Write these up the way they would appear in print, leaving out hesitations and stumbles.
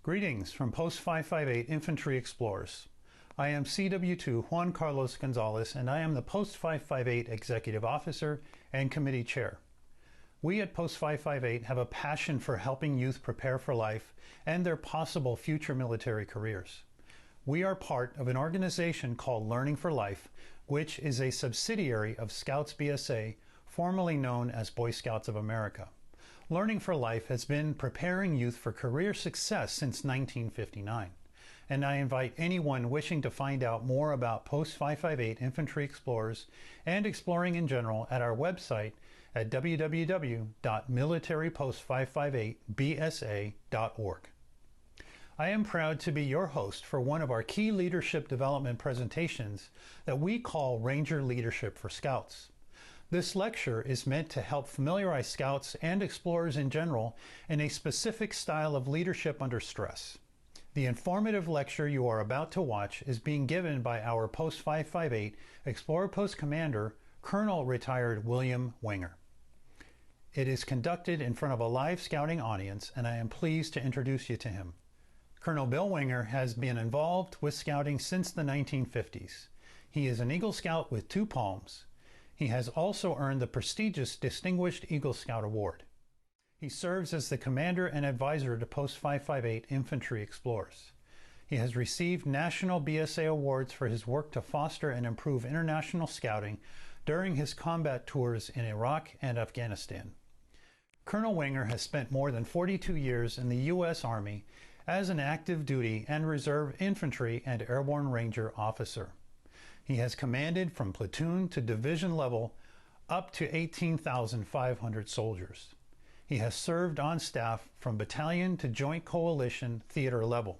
Greetings from Post 558 Infantry Explorers. I am CW2 Juan Carlos Gonzalez, and I am the Post 558 Executive Officer and Committee Chair. We at Post 558 have a passion for helping youth prepare for life and their possible future military careers. We are part of an organization called Learning for Life, which is a subsidiary of Scouts BSA, formerly known as Boy Scouts of America. Learning for Life has been preparing youth for career success since 1959, and I invite anyone wishing to find out more about Post 558 Infantry Explorers and exploring in general at our website at www.militarypost558bsa.org. I am proud to be your host for one of our key leadership development presentations that we call Ranger Leadership for Scouts. This lecture is meant to help familiarize Scouts and Explorers in general in a specific style of leadership under stress. The informative lecture you are about to watch is being given by our Post 558 Explorer Post Commander, Colonel Retired William Wenger. It is conducted in front of a live scouting audience, and I am pleased to introduce you to him. Colonel Bill Wenger has been involved with scouting since the 1950s. He is an Eagle Scout with 2 palms. He has also earned the prestigious Distinguished Eagle Scout Award. He serves as the commander and advisor to Post 558 Infantry Explorers. He has received national BSA awards for his work to foster and improve international scouting during his combat tours in Iraq and Afghanistan. Colonel Wenger has spent more than 42 years in the U.S. Army as an active duty and reserve infantry and airborne ranger officer. He has commanded from platoon to division level up to 18,500 soldiers. He has served on staff from battalion to joint coalition theater level.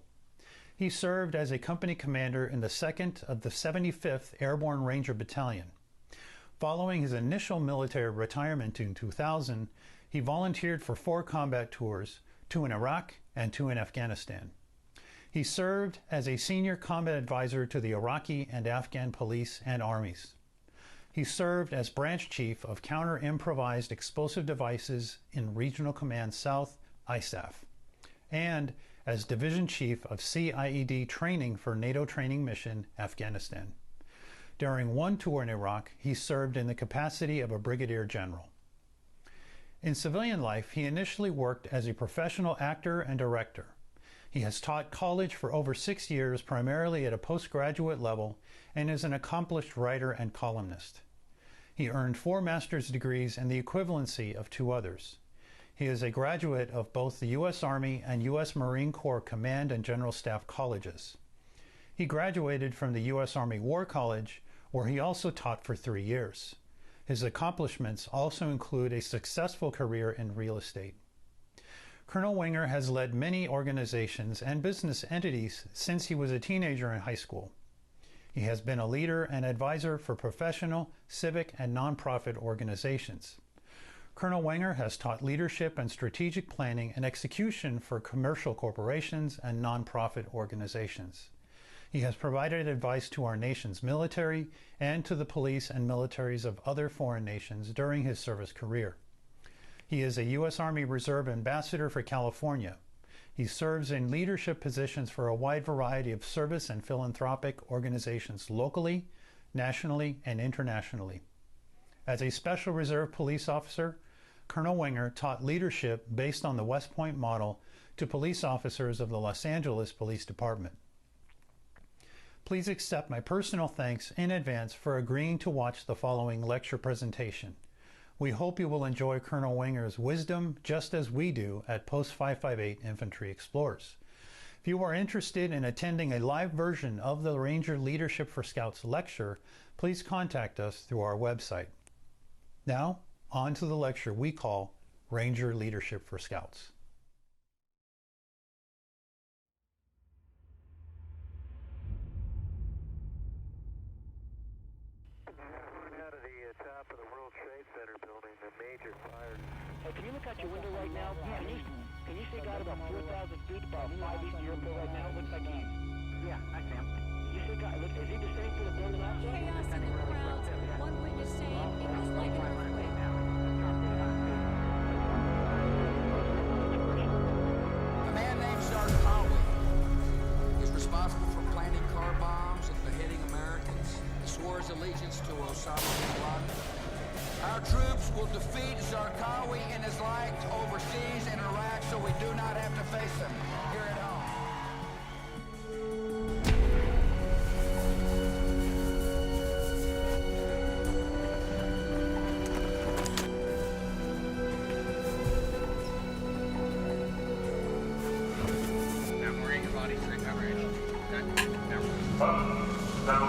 He served as a company commander in the 2nd of the 75th Airborne Ranger Battalion. Following his initial military retirement in 2000, he volunteered for 4 combat tours, 2 in Iraq and 2 in Afghanistan. He served as a senior combat advisor to the Iraqi and Afghan police and armies. He served as branch chief of Counter-Improvised Explosive Devices in Regional Command South, ISAF, and as division chief of CIED training for NATO Training Mission, Afghanistan. During one tour in Iraq, he served in the capacity of a brigadier general. In civilian life, he initially worked as a professional actor and director. He has taught college for over 6 years, primarily at a postgraduate level, and is an accomplished writer and columnist. He earned 4 master's degrees and the equivalency of 2 others. He is a graduate of both the U.S. Army and U.S. Marine Corps Command and General Staff colleges. He graduated from the U.S. Army War College, where he also taught for 3 years. His accomplishments also include a successful career in real estate. Colonel Wenger has led many organizations and business entities since he was a teenager in high school. He has been a leader and advisor for professional, civic, and nonprofit organizations. Colonel Wenger has taught leadership and strategic planning and execution for commercial corporations and nonprofit organizations. He has provided advice to our nation's military and to the police and militaries of other foreign nations during his service career. He is a U.S. Army Reserve Ambassador for California. He serves in leadership positions for a wide variety of service and philanthropic organizations locally, nationally, and internationally. As a Special Reserve Police Officer, Colonel Wenger taught leadership based on the West Point model to police officers of the Los Angeles Police Department. Please accept my personal thanks in advance for agreeing to watch the following lecture presentation. We hope you will enjoy Colonel Wenger's wisdom just as we do at Post 558 Infantry Explorers. If you are interested in attending a live version of the Ranger Leadership for Scouts lecture, please contact us through our website. Now, on to the lecture we call Ranger Leadership for Scouts. Can you look out your window right now? Yeah. Can you see God about 4,000 feet, about 5 east of your airport right now? Looks like he... Yeah, I can. You see God, look, is he the same for the building out there? Chaos in the crowd. One witness saying it was like an earthquake. A man named Sergeant Powell Osama bin Laden. Our troops will defeat Zarqawi and his like overseas in Iraq so we do not have to face them here at home. Now worrying your body straight coverage. Okay. Now.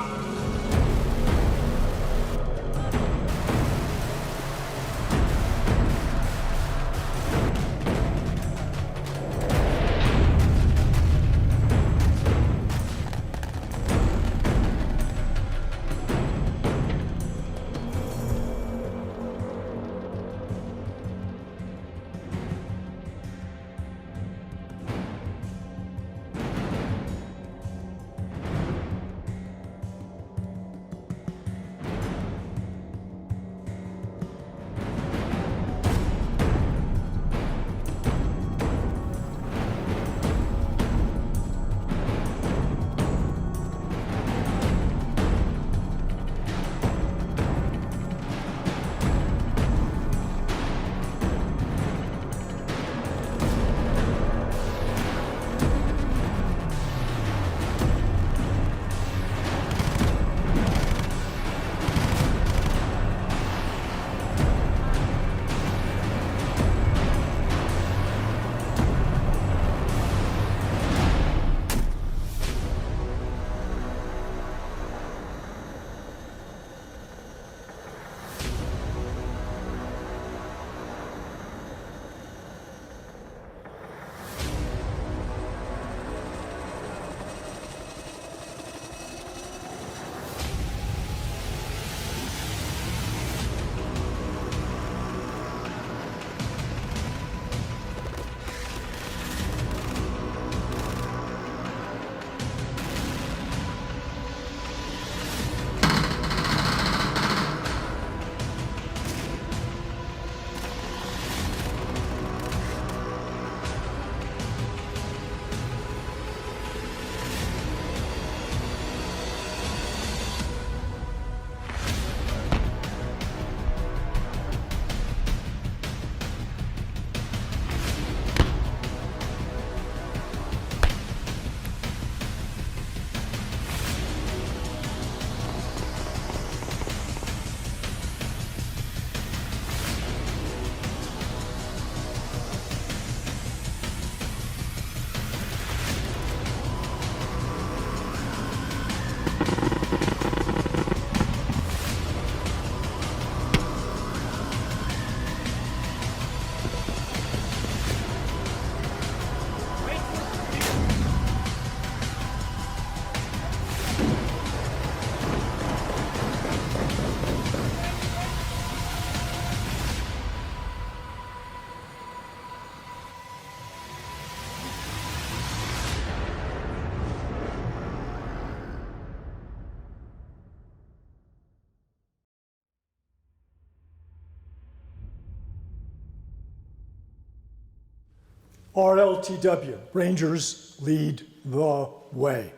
RLTW, Rangers lead the way.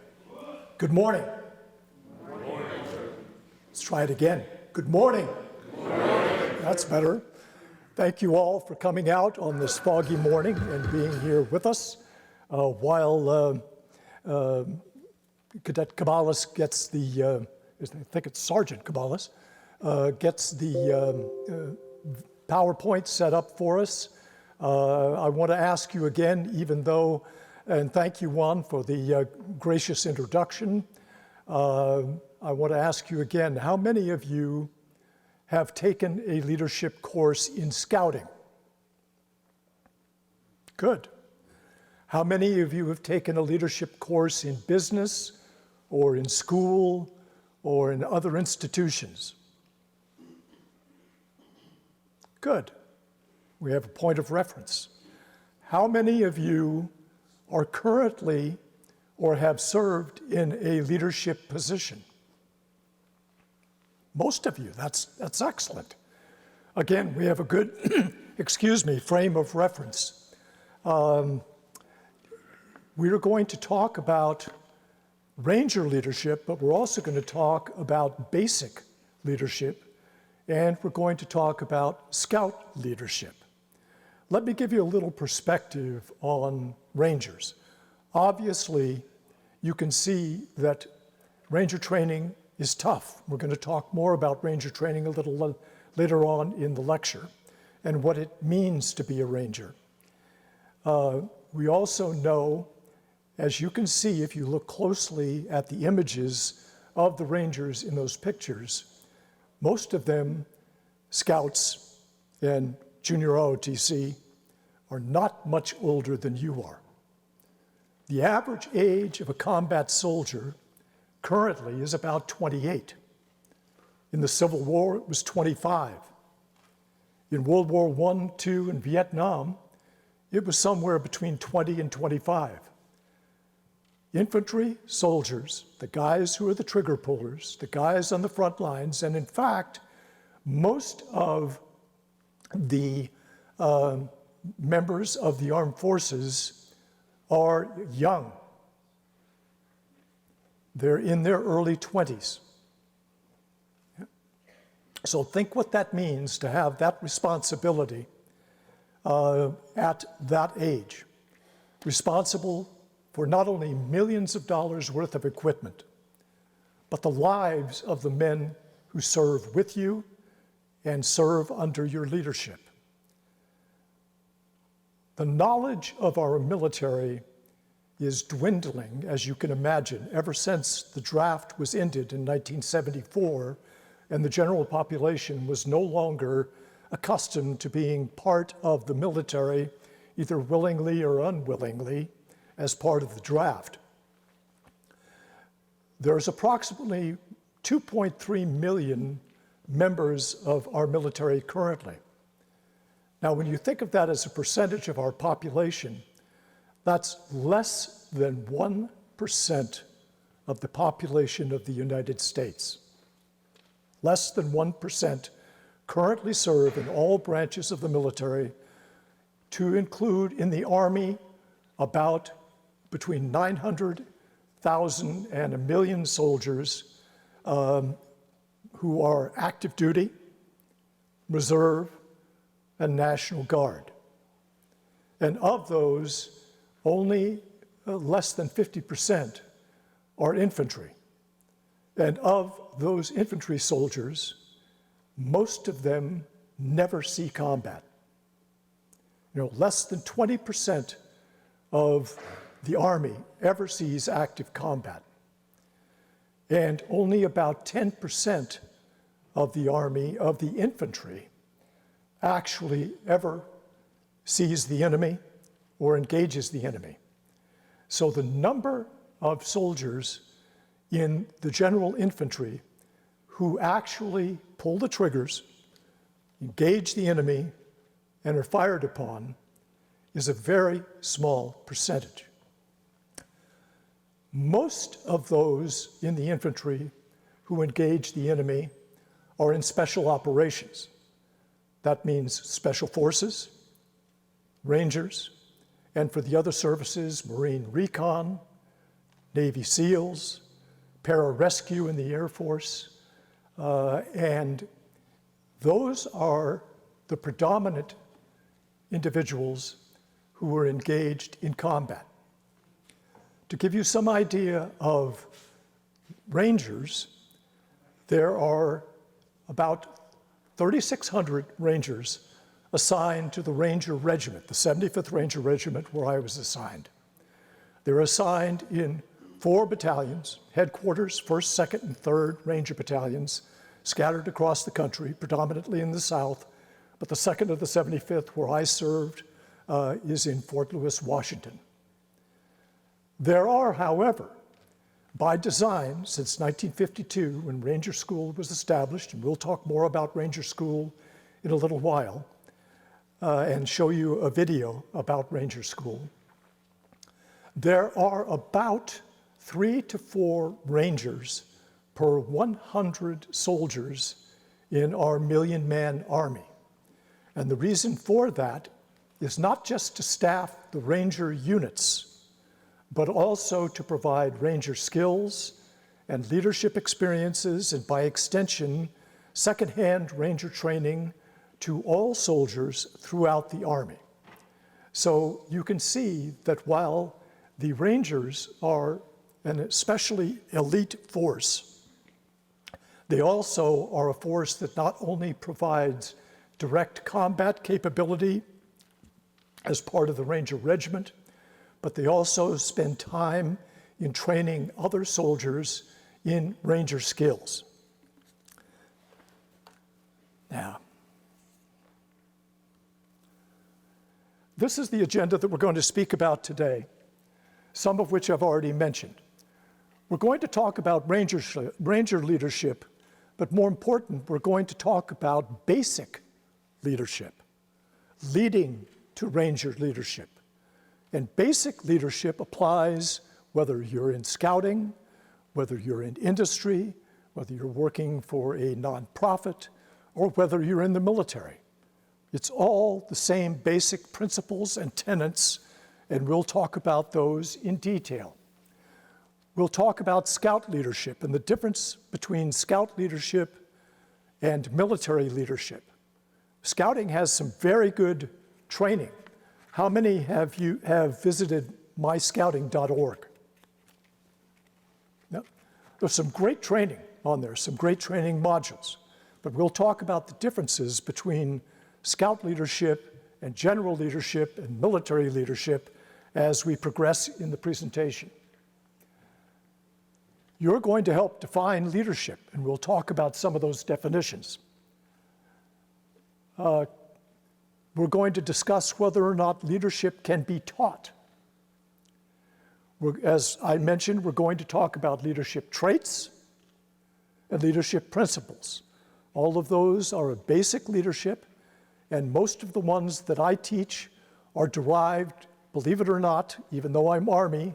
Good morning. Good morning. Let's try it again. Good morning. Good morning. That's better. Thank you all for coming out on this foggy morning and being here with us while Cadet Caballas gets the, I think it's Sergeant Caballas, gets the PowerPoint set up for us. I want to ask you again, even though, and thank you, Juan, for the gracious introduction. I want to ask you again, how many of you have taken a leadership course in scouting? Good. How many of you have taken a leadership course in business or in school or in other institutions? Good. We have a point of reference. How many of you are currently or have served in a leadership position? Most of you, that's excellent. Again, we have a good, frame of reference. We're going to talk about Ranger leadership, but we're also going to talk about basic leadership, and we're going to talk about Scout leadership. Let me give you a little perspective on Rangers. Obviously, you can see that Ranger training is tough. We're going to talk more about Ranger training a little later on in the lecture and what it means to be a Ranger. We also know, as you can see if you look closely at the images of the Rangers in those pictures, most of them, Scouts and Junior ROTC, are not much older than you are. The average age of a combat soldier currently is about 28. In the Civil War, it was 25. In World War I, II, and Vietnam, it was somewhere between 20 and 25. Infantry soldiers, the guys who are the trigger pullers, the guys on the front lines, and in fact, most of the members of the armed forces are young. They're in their early 20s. So think what that means to have that responsibility at that age. Responsible for not only millions of dollars worth of equipment, but the lives of the men who serve with you and serve under your leadership. The knowledge of our military is dwindling, as you can imagine, ever since the draft was ended in 1974 and the general population was no longer accustomed to being part of the military, either willingly or unwillingly, as part of the draft. There's approximately 2.3 million members of our military currently. Now, when you think of that as a percentage of our population, that's less than 1% of the population of the United States. Less than 1% currently serve in all branches of the military, to include in the Army about between 900,000 and 1 million soldiers who are active duty, reserve, and National Guard. And of those, only less than 50% are infantry. And of those infantry soldiers, most of them never see combat. Less than 20% of the Army ever sees active combat. And only about 10% of the Army, of the infantry, actually ever sees the enemy or engages the enemy. So the number of soldiers in the general infantry who actually pull the triggers, engage the enemy, and are fired upon is a very small percentage. Most of those in the infantry who engage the enemy are in special operations. That means special forces, Rangers, and for the other services, Marine Recon, Navy SEALs, pararescue in the Air Force, and those are the predominant individuals who are engaged in combat. To give you some idea of Rangers, there are about 3,600 Rangers assigned to the Ranger Regiment, the 75th Ranger Regiment where I was assigned. They're assigned in 4 battalions, headquarters, 1st, 2nd, and 3rd Ranger battalions, scattered across the country, predominantly in the South, but the 2nd of the 75th, where I served, is in Fort Lewis, Washington. There are, however, by design, since 1952, when Ranger School was established, and we'll talk more about Ranger School in a little while, and show you a video about Ranger School, there are about 3 to 4 Rangers per 100 soldiers in our million-man Army. And the reason for that is not just to staff the Ranger units, but also to provide Ranger skills and leadership experiences, and by extension, secondhand Ranger training to all soldiers throughout the Army. So you can see that while the Rangers are an especially elite force, they also are a force that not only provides direct combat capability as part of the Ranger Regiment, but they also spend time in training other soldiers in Ranger skills. Now, this is the agenda that we're going to speak about today, some of which I've already mentioned. We're going to talk about Ranger leadership, but more important, we're going to talk about basic leadership, leading to Ranger leadership. And basic leadership applies whether you're in scouting, whether you're in industry, whether you're working for a nonprofit, or whether you're in the military. It's all the same basic principles and tenets, and we'll talk about those in detail. We'll talk about scout leadership and the difference between scout leadership and military leadership. Scouting has some very good training. How many have visited myscouting.org? No? There's some great training on there, some great training modules. But we'll talk about the differences between scout leadership and general leadership and military leadership as we progress in the presentation. You're going to help define leadership, and we'll talk about some of those definitions. We're going to discuss whether or not leadership can be taught. As I mentioned, we're going to talk about leadership traits and leadership principles. All of those are a basic leadership, and most of the ones that I teach are derived, believe it or not, even though I'm Army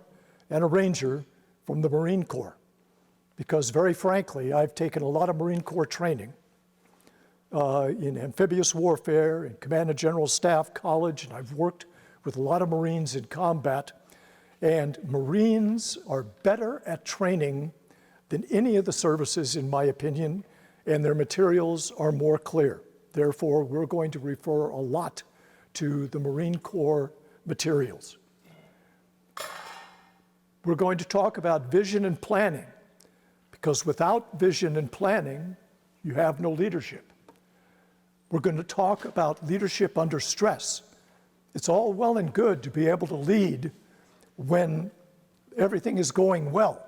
and a Ranger, from the Marine Corps. Because very frankly, I've taken a lot of Marine Corps training in amphibious warfare, in Command and General Staff College, and I've worked with a lot of Marines in combat. And Marines are better at training than any of the services, in my opinion, and their materials are more clear. Therefore, we're going to refer a lot to the Marine Corps materials. We're going to talk about vision and planning, because without vision and planning, you have no leadership. We're going to talk about leadership under stress. It's all well and good to be able to lead when everything is going well.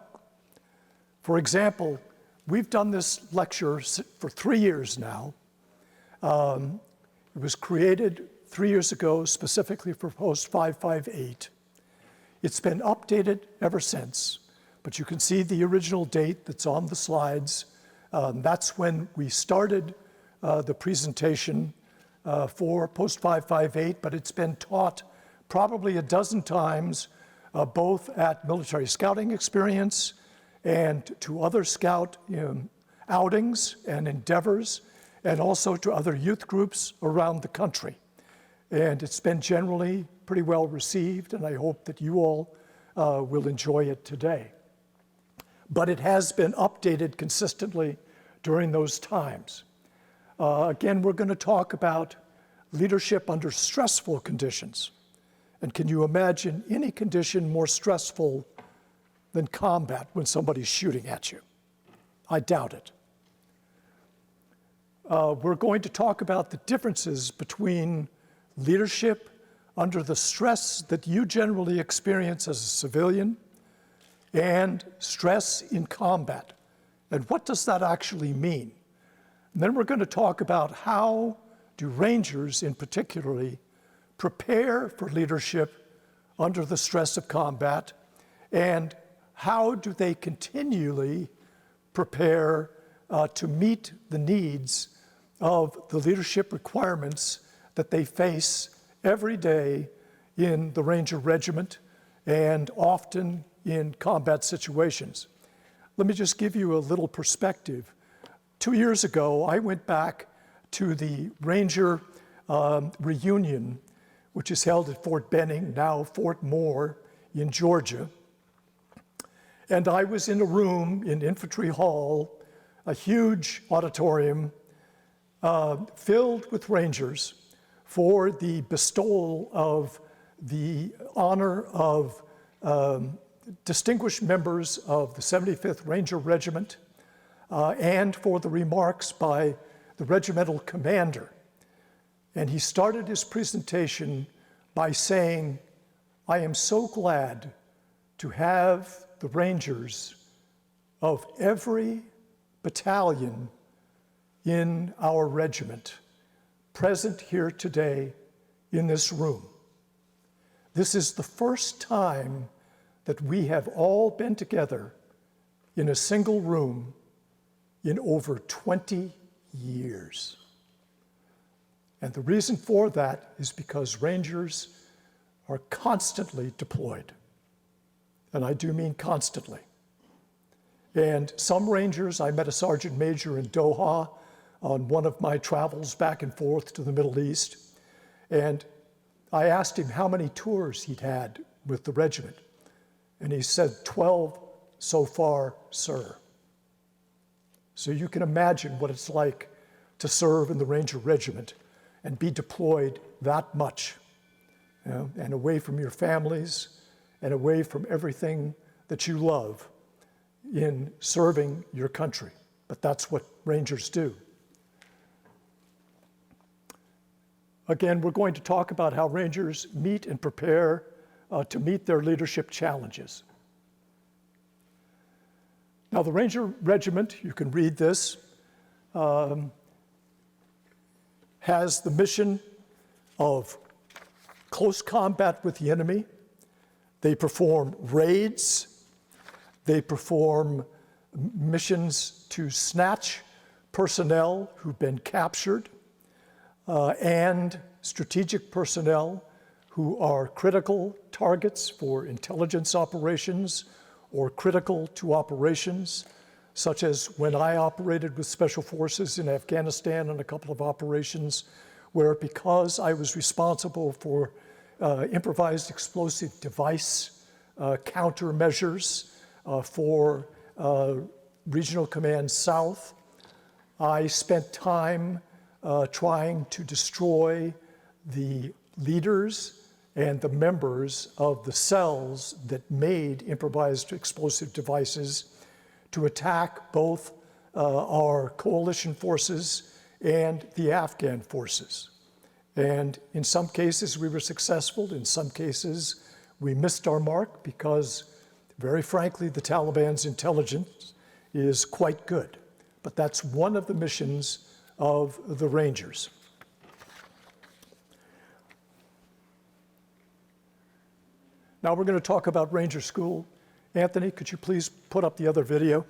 For example, we've done this lecture for 3 years now. It was created 3 years ago specifically for Post 558. It's been updated ever since, but you can see the original date that's on the slides. That's when we started the presentation for Post 558, but it's been taught probably a dozen times, both at military scouting experience and to other scout outings and endeavors, and also to other youth groups around the country. And it's been generally pretty well received, and I hope that you all will enjoy it today. But it has been updated consistently during those times. Again, we're going to talk about leadership under stressful conditions. And can you imagine any condition more stressful than combat when somebody's shooting at you? I doubt it. We're going to talk about the differences between leadership under the stress that you generally experience as a civilian and stress in combat. And what does that actually mean? And then we're going to talk about how do Rangers in particularly prepare for leadership under the stress of combat, and how do they continually prepare to meet the needs of the leadership requirements that they face every day in the Ranger Regiment and often in combat situations. Let me just give you a little perspective. 2 years ago, I went back to the Ranger reunion, which is held at Fort Benning, now Fort Moore in Georgia. And I was in a room in Infantry Hall a huge auditorium filled with Rangers for the bestowal of the honor of distinguished members of the 75th Ranger Regiment and for the remarks by the regimental commander. And he started his presentation by saying, "I am so glad to have the Rangers of every battalion in our regiment present here today in this room. This is the first time that we have all been together in a single room in over 20 years. And the reason for that is because Rangers are constantly deployed. And I do mean constantly. And some Rangers, I met a sergeant major in Doha on one of my travels back and forth to the Middle East. And I asked him how many tours he'd had with the regiment. And he said, 12 so far, sir. So you can imagine what it's like to serve in the Ranger Regiment and be deployed that much, you know, and away from your families and away from everything that you love in serving your country. But that's what Rangers do. Again, we're going to talk about how Rangers meet and prepare to meet their leadership challenges. Now, the Ranger Regiment, you can read this, has the mission of close combat with the enemy. They perform raids. They perform missions to snatch personnel who've been captured and strategic personnel who are critical targets for intelligence operations or critical to operations, such as when I operated with Special Forces in Afghanistan on a couple of operations where, because I was responsible for improvised explosive device countermeasures for Regional Command South, I spent time trying to destroy the leaders and the members of the cells that made improvised explosive devices to attack both our coalition forces and the Afghan forces. And in some cases we were successful, in some cases we missed our mark because, very frankly, the Taliban's intelligence is quite good. But that's one of the missions of the Rangers. Now we're going to talk about Ranger School. Anthony, could you please put up the other video?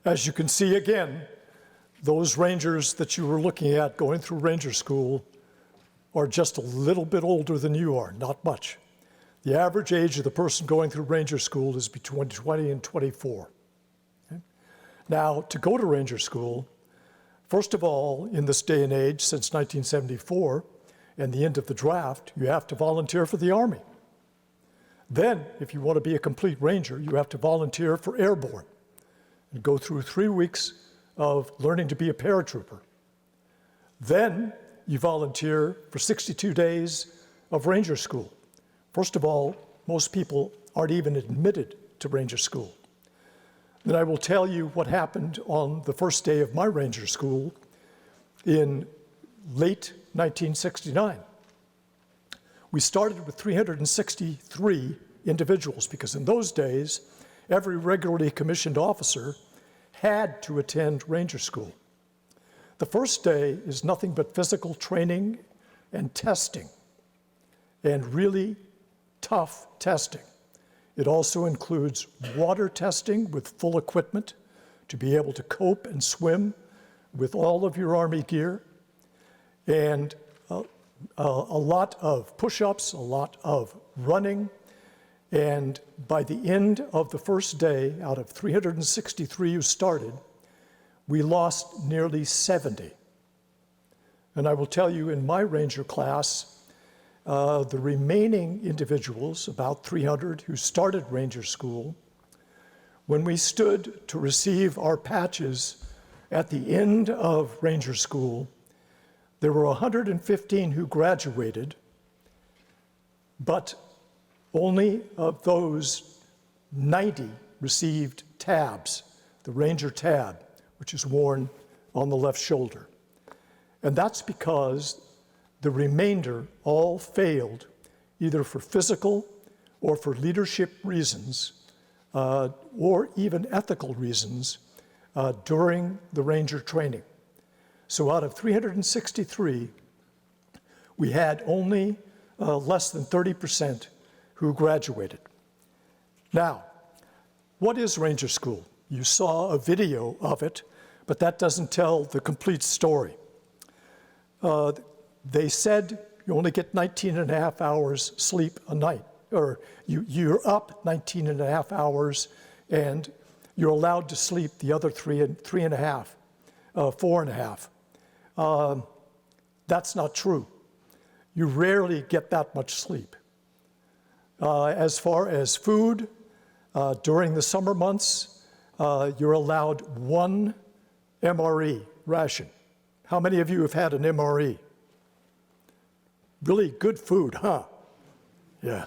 As you can see again, those Rangers that you were looking at going through Ranger School are just a little bit older than you are, not much. The average age of the person going through Ranger School is between 20 and 24. Okay? Now, to go to Ranger School, first of all, in this day and age, since 1974 and the end of the draft, you have to volunteer for the Army. Then, if you want to be a complete Ranger, you have to volunteer for Airborne and go through 3 weeks of learning to be a paratrooper. Then, you volunteer for 62 days of Ranger School. First of all, most people aren't even admitted to Ranger School. Then I will tell you what happened on the first day of my Ranger School in late 1969. We started with 363 individuals because in those days, every regularly commissioned officer had to attend Ranger School. The first day is nothing but physical training and testing, and really tough testing. It also includes water testing with full equipment to be able to cope and swim with all of your Army gear, and a lot of push-ups, a lot of running, and by the end of the first day, out of 363 who started, we lost nearly 70. And I will tell you, in my Ranger class, the remaining individuals, about 300 who started Ranger School, when we stood to receive our patches at the end of Ranger School, there were 115 who graduated, but only of those, 90 received tabs, the Ranger tab, which is worn on the left shoulder. And that's because the remainder all failed, either for physical or for leadership reasons, or even ethical reasons, during the Ranger training. So out of 363, we had only less than 30% who graduated. Now, what is Ranger School? You saw a video of it, but that doesn't tell the complete story. They said you only get 19 and a half hours sleep a night, or you're up 19 and a half hours and you're allowed to sleep the other 4 and a half. That's not true. You rarely get that much sleep. As far as food, during the summer months, you're allowed 1 MRE ration. How many of you have had an MRE? Really good food, huh? Yeah.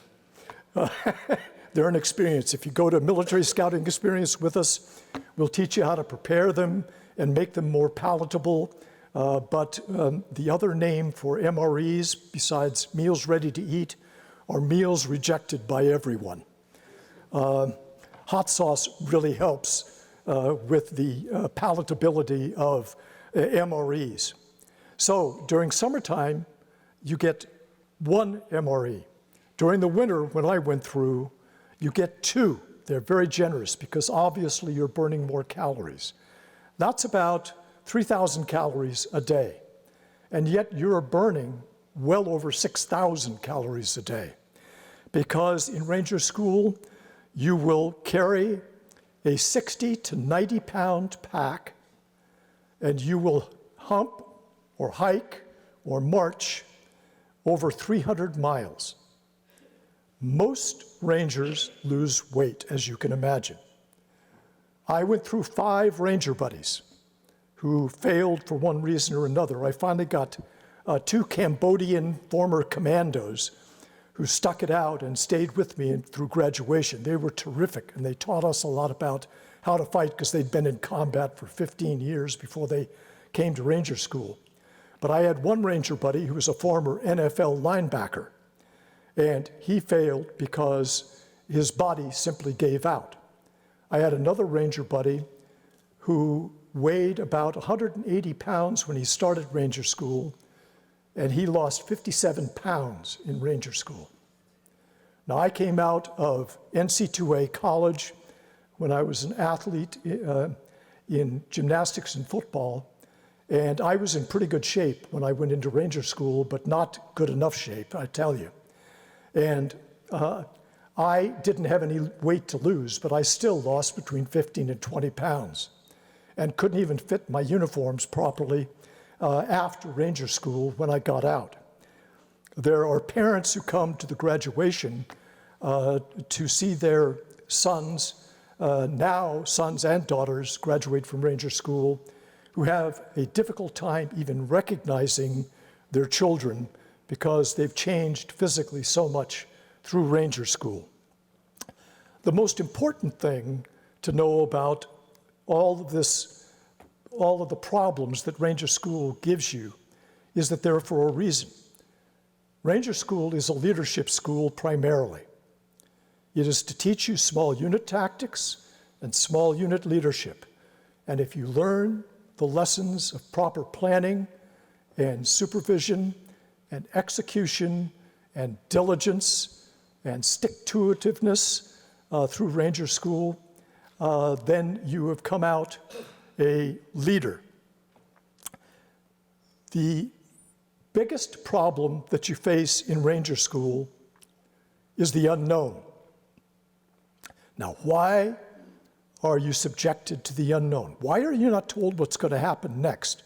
They're an experience. If you go to military scouting experience with us, we'll teach you how to prepare them and make them more palatable. But the other name for MREs, besides meals ready to eat, are meals rejected by everyone. Hot sauce really helps with the palatability of MREs. So during summertime, you get 1 MRE. During the winter, when I went through, you get 2. They're very generous because obviously you're burning more calories. That's about 3,000 calories a day. And yet you're burning well over 6,000 calories a day. Because in Ranger School, you will carry a 60 to 90 pound pack, and you will hump or hike or march over 300 miles. Most Rangers lose weight, as you can imagine. I went through 5 Ranger buddies who failed for one reason or another. I finally got 2 Cambodian former commandos who stuck it out and stayed with me through graduation. They were terrific, and they taught us a lot about how to fight because they'd been in combat for 15 years before they came to Ranger School. But I had one Ranger buddy who was a former NFL linebacker, and he failed because his body simply gave out. I had another Ranger buddy who weighed about 180 pounds when he started Ranger School, and he lost 57 pounds in Ranger School. Now, I came out of NC2A college when I was an athlete in gymnastics and football, and I was in pretty good shape when I went into Ranger School, but not good enough shape, I tell you. And I didn't have any weight to lose, but I still lost between 15 and 20 pounds and couldn't even fit my uniforms properly after Ranger School when I got out. There are parents who come to the graduation to see their sons, now sons and daughters, graduate from Ranger School, who have a difficult time even recognizing their children because they've changed physically so much through Ranger School. The most important thing to know about all of the problems that Ranger School gives you is that they're for a reason. Ranger School is a leadership school primarily. It is to teach you small unit tactics and small unit leadership. And if you learn the lessons of proper planning and supervision and execution and diligence and stick-to-itiveness through Ranger School, then you have come out a leader. The biggest problem that you face in Ranger School is the unknown. Now, why are you subjected to the unknown? Why are you not told what's going to happen next?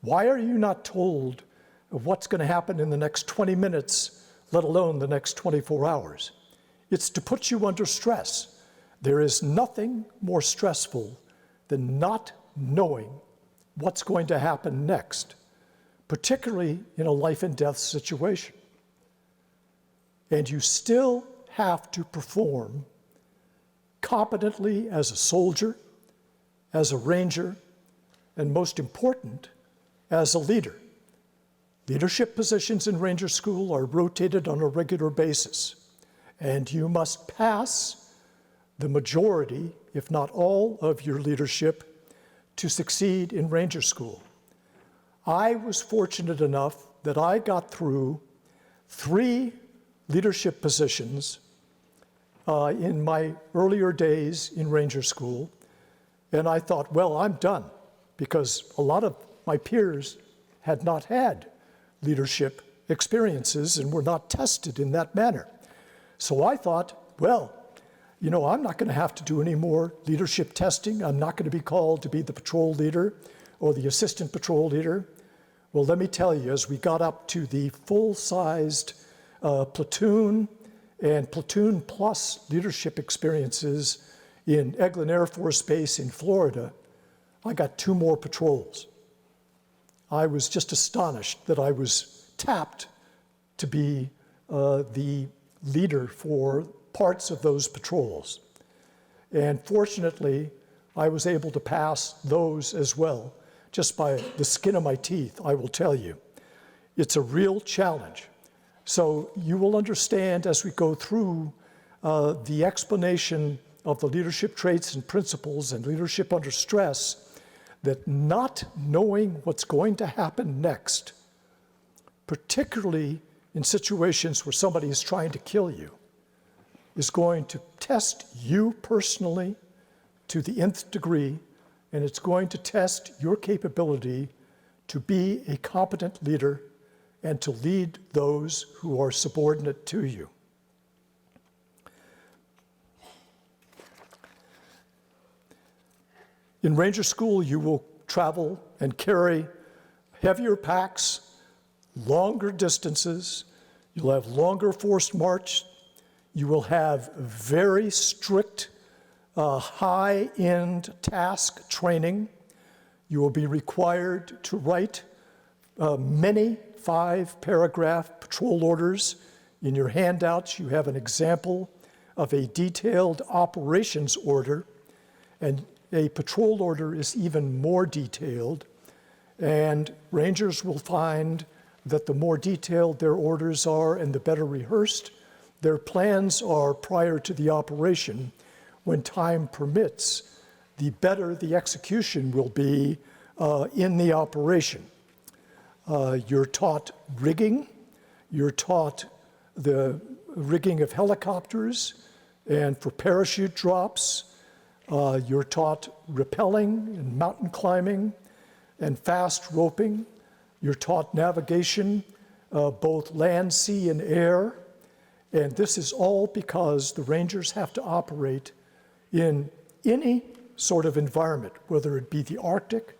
Why are you not told what's going to happen in the next 20 minutes, let alone the next 24 hours? It's to put you under stress. There is nothing more stressful than not knowing what's going to happen next, particularly in a life and death situation. And you still have to perform competently as a soldier, as a ranger, and most important, as a leader. Leadership positions in Ranger School are rotated on a regular basis, and you must pass the majority, if not all, of your leadership to succeed in Ranger School. I was fortunate enough that I got through 3 leadership positions in my earlier days in Ranger School, and I thought, well, I'm done, because a lot of my peers had not had leadership experiences and were not tested in that manner. So I thought, well, you know, I'm not going to have to do any more leadership testing. I'm not going to be called to be the patrol leader or the assistant patrol leader. Well, let me tell you, as we got up to the full-sized platoon and platoon plus leadership experiences in Eglin Air Force Base in Florida, I got 2 more patrols. I was just astonished that I was tapped to be the leader for parts of those patrols. And fortunately, I was able to pass those as well, just by the skin of my teeth, I will tell you. It's a real challenge. So you will understand as we go through the explanation of the leadership traits and principles and leadership under stress, that not knowing what's going to happen next, particularly in situations where somebody is trying to kill you, is going to test you personally to the nth degree, and it's going to test your capability to be a competent leader and to lead those who are subordinate to you. In Ranger School, you will travel and carry heavier packs, longer distances. You'll have longer forced march. You will have very strict high-end task training. You will be required to write many 5-paragraph patrol orders. In your handouts, you have an example of a detailed operations order, and a patrol order is even more detailed, and Rangers will find that the more detailed their orders are and the better rehearsed their plans are prior to the operation, when time permits, the better the execution will be in the operation. You're taught rigging, you're taught the rigging of helicopters and for parachute drops. You're taught rappelling and mountain climbing and fast roping. You're taught navigation, both land, sea, and air. And this is all because the Rangers have to operate in any sort of environment, whether it be the Arctic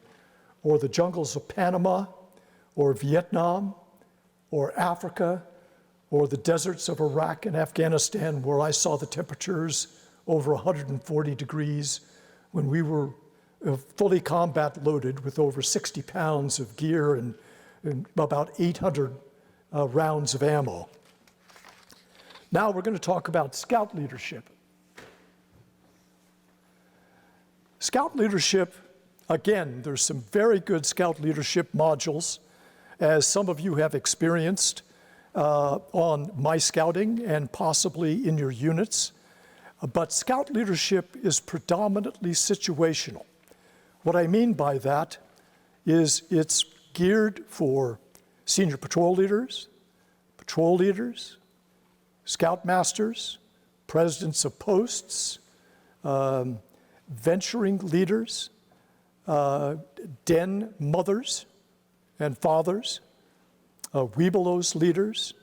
or the jungles of Panama or Vietnam or Africa or the deserts of Iraq and Afghanistan, where I saw the temperatures over 140 degrees when we were fully combat loaded with over 60 pounds of gear and about 800 rounds of ammo. Now we're going to talk about scout leadership. Scout leadership, again, there's some very good scout leadership modules, as some of you have experienced on My Scouting and possibly in your units. But scout leadership is predominantly situational. What I mean by that is it's geared for senior patrol leaders, scoutmasters, presidents of posts, venturing leaders, den mothers and fathers, Webelos leaders,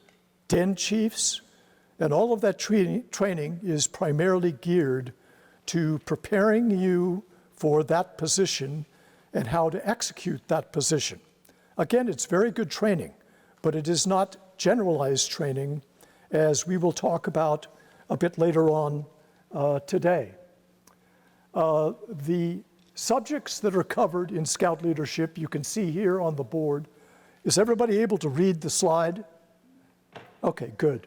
den chiefs, and all of that training is primarily geared to preparing you for that position and how to execute that position. Again, it's very good training, but it is not generalized training, as we will talk about a bit later on today. The subjects that are covered in scout leadership, you can see here on the board. Is everybody able to read the slide? Okay, good.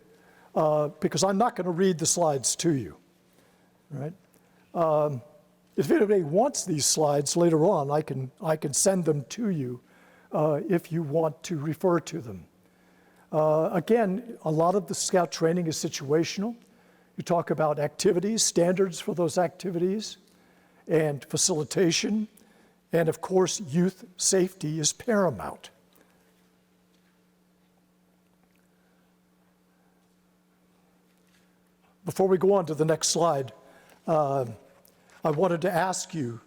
Because I'm not going to read the slides to you, right? If anybody wants these slides later on, I can send them to you if you want to refer to them. Again, a lot of the scout training is situational. You talk about activities, standards for those activities, and facilitation, and of course, youth safety is paramount. Before we go on to the next slide, I wanted to ask you,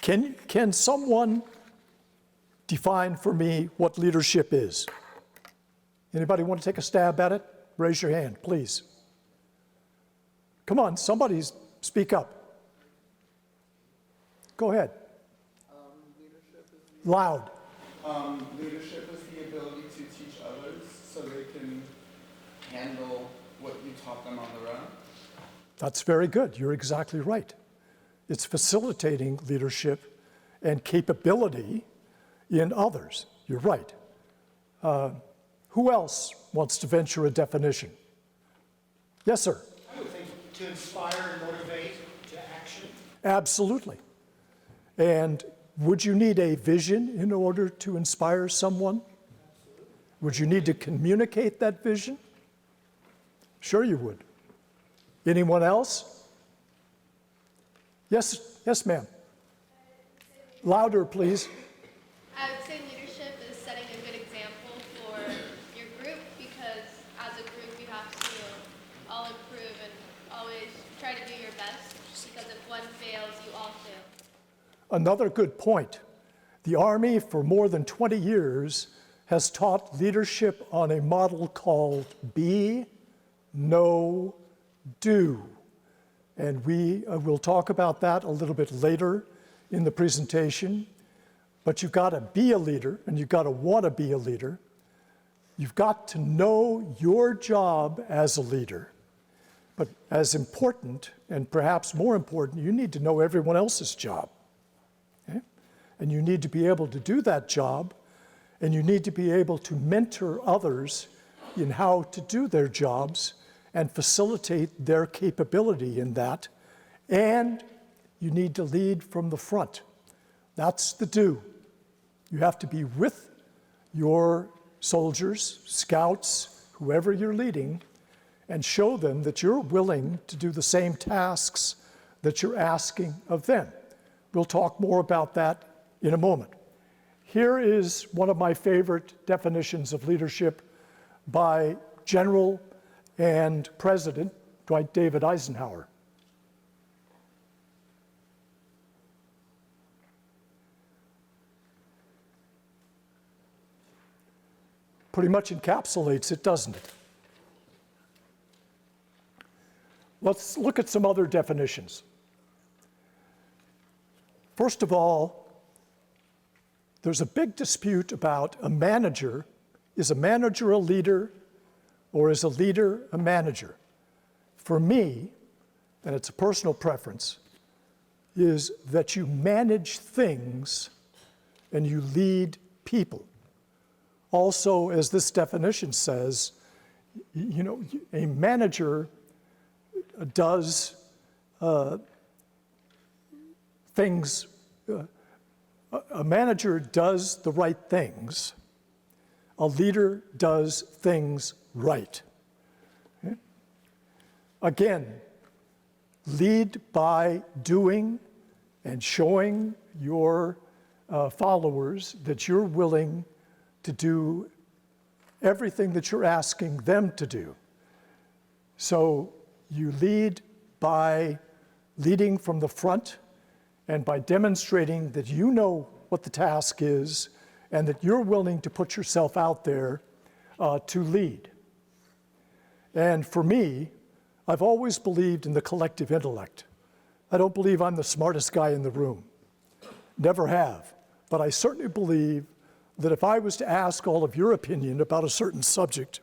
can someone define for me what leadership is? Anybody want to take a stab at it? Raise your hand, please. Come on, somebody speak up. Go ahead. Loud. Leadership is the ability to teach others so they can handle what you taught them on their own. That's very good. You're exactly right. It's facilitating leadership and capability in others. You're right. Who else wants to venture a definition? Yes, sir. I would think to inspire and motivate to action. Absolutely. And would you need a vision in order to inspire someone? Absolutely. Would you need to communicate that vision? Sure you would. Anyone else? Yes, ma'am. Louder, please. I would say leadership is setting a good example for your group, because as a group you have to all improve and always try to do your best, because if one fails, you all fail. Another good point. The Army, for more than 20 years, has taught leadership on a model called be, know, do. And we will talk about that a little bit later in the presentation. But you've got to be a leader, and you've got to want to be a leader. You've got to know your job as a leader. But as important, and perhaps more important, you need to know everyone else's job. Okay? And you need to be able to do that job, and you need to be able to mentor others in how to do their jobs and facilitate their capability in that. And you need to lead from the front. That's the do. You have to be with your soldiers, scouts, whoever you're leading, and show them that you're willing to do the same tasks that you're asking of them. We'll talk more about that in a moment. Here is one of my favorite definitions of leadership by General and President Dwight David Eisenhower. pretty much encapsulates it, doesn't it? Let's look at some other definitions. First of all, there's a big dispute about a manager. Is a manager a leader, or is a leader a manager? For me, and it's a personal preference, is that you manage things and you lead people. Also, as this definition says, you know, a manager does things, a manager does the right things. A leader does things right. Okay? Again, lead by doing and showing your followers that you're willing to do everything that you're asking them to do. So you lead by leading from the front and by demonstrating that you know what the task is and that you're willing to put yourself out there to lead. And for me, I've always believed in the collective intellect. I don't believe I'm the smartest guy in the room. Never have. But I certainly believe that if I was to ask all of your opinion about a certain subject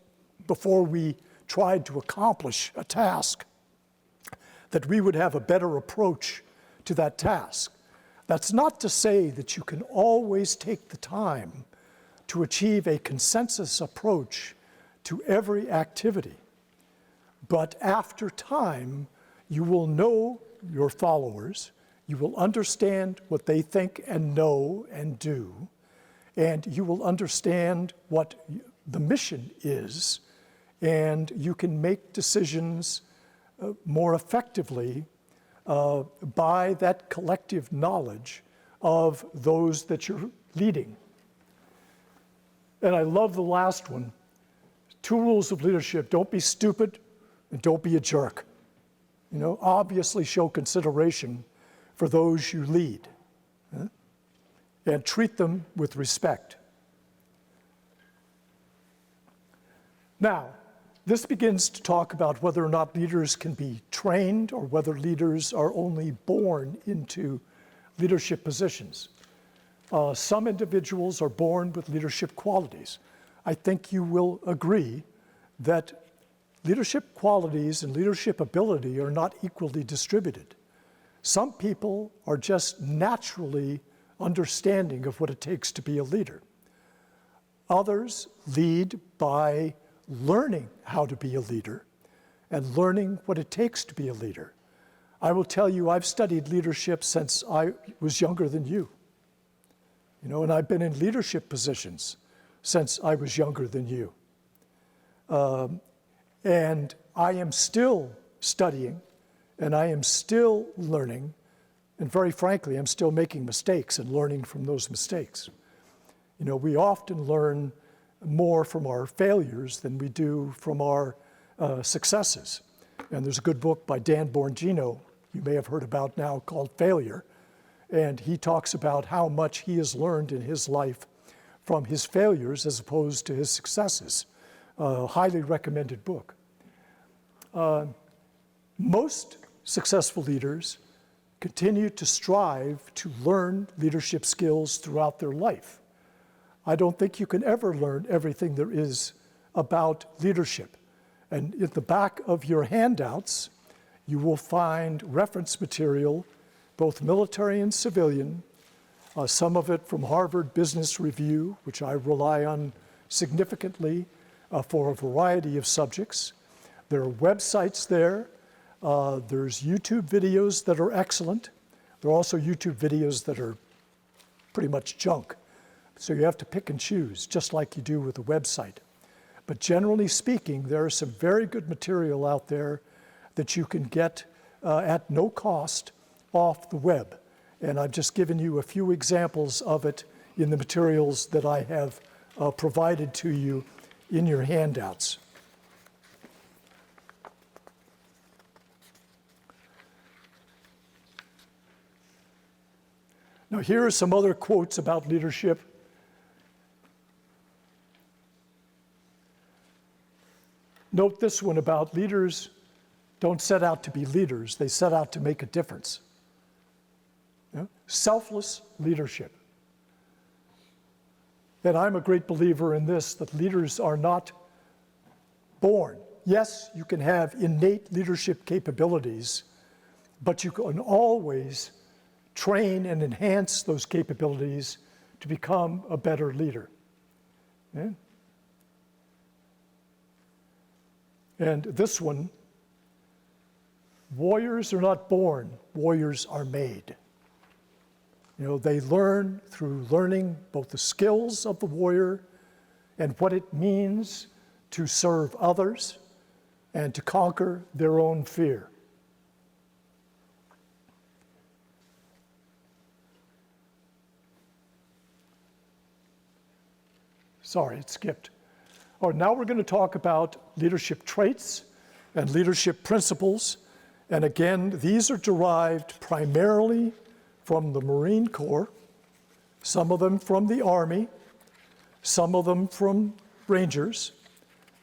before we tried to accomplish a task, that we would have a better approach to that task. That's not to say that you can always take the time to achieve a consensus approach to every activity. But after time, you will know your followers, you will understand what they think and know and do, and you will understand what the mission is, and you can make decisions more effectively by that collective knowledge of those that you're leading. And I love the last one. 2 rules of leadership: don't be stupid and don't be a jerk. You know, obviously show consideration for those you lead, and treat them with respect. Now, this begins to talk about whether or not leaders can be trained or whether leaders are only born into leadership positions. Some individuals are born with leadership qualities. I think you will agree that leadership qualities and leadership ability are not equally distributed. Some people are just naturally understanding of what it takes to be a leader. Others lead by learning how to be a leader and learning what it takes to be a leader. I will tell you, I've studied leadership since I was younger than you. You know, and I've been in leadership positions since I was younger than you. And I am still studying, and I am still learning, and very frankly, I'm still making mistakes and learning from those mistakes. You know, we often learn more from our failures than we do from our successes. And there's a good book by Dan Bongino you may have heard about now called Failure. And he talks about how much he has learned in his life from his failures as opposed to his successes. Highly recommended book. Most successful leaders continue to strive to learn leadership skills throughout their life. I don't think you can ever learn everything there is about leadership. And at the back of your handouts, you will find reference material, both military and civilian, some of it from Harvard Business Review, which I rely on significantly for a variety of subjects. There are websites there. There's YouTube videos that are excellent. There are also YouTube videos that are pretty much junk. So you have to pick and choose, just like you do with a website. But generally speaking, there is some very good material out there that you can get at no cost off the web. And I've just given you a few examples of it in the materials that I have provided to you in your handouts. Now, here are some other quotes about leadership. Note this one about leaders don't set out to be leaders, they set out to make a difference. Selfless leadership. And I'm a great believer in this, that leaders are not born. Yes, you can have innate leadership capabilities, but you can always train and enhance those capabilities to become a better leader. Yeah? And this one, warriors are not born, warriors are made. They learn through learning both the skills of the warrior and what it means to serve others and to conquer their own fear. Sorry, it skipped. All right, now we're going to talk about leadership traits and leadership principles. And again, these are derived primarily from the Marine Corps, some of them from the Army, some of them from Rangers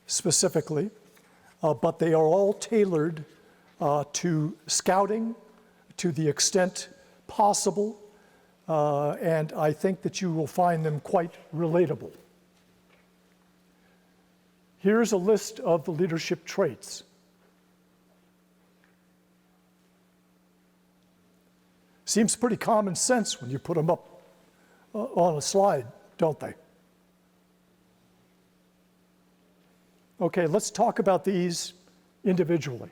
specifically, but they are all tailored to scouting to the extent possible, and I think that you will find them quite relatable. Here's a list of the leadership traits. Seems pretty common sense when you put them up on a slide, don't they? Okay, let's talk about these individually.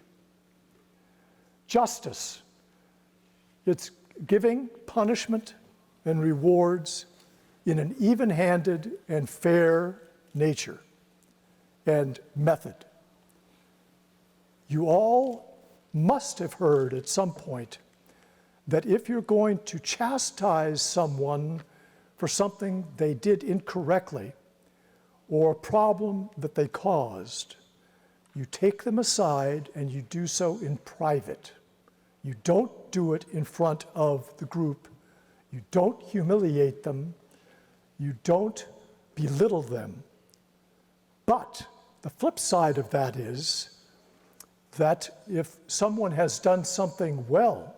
Justice. It's giving punishment and rewards in an even-handed and fair nature and method. You all must have heard at some point that if you're going to chastise someone for something they did incorrectly or a problem that they caused, you take them aside and you do so in private. You don't do it in front of the group. You don't humiliate them. You don't belittle them. But the flip side of that is that if someone has done something well,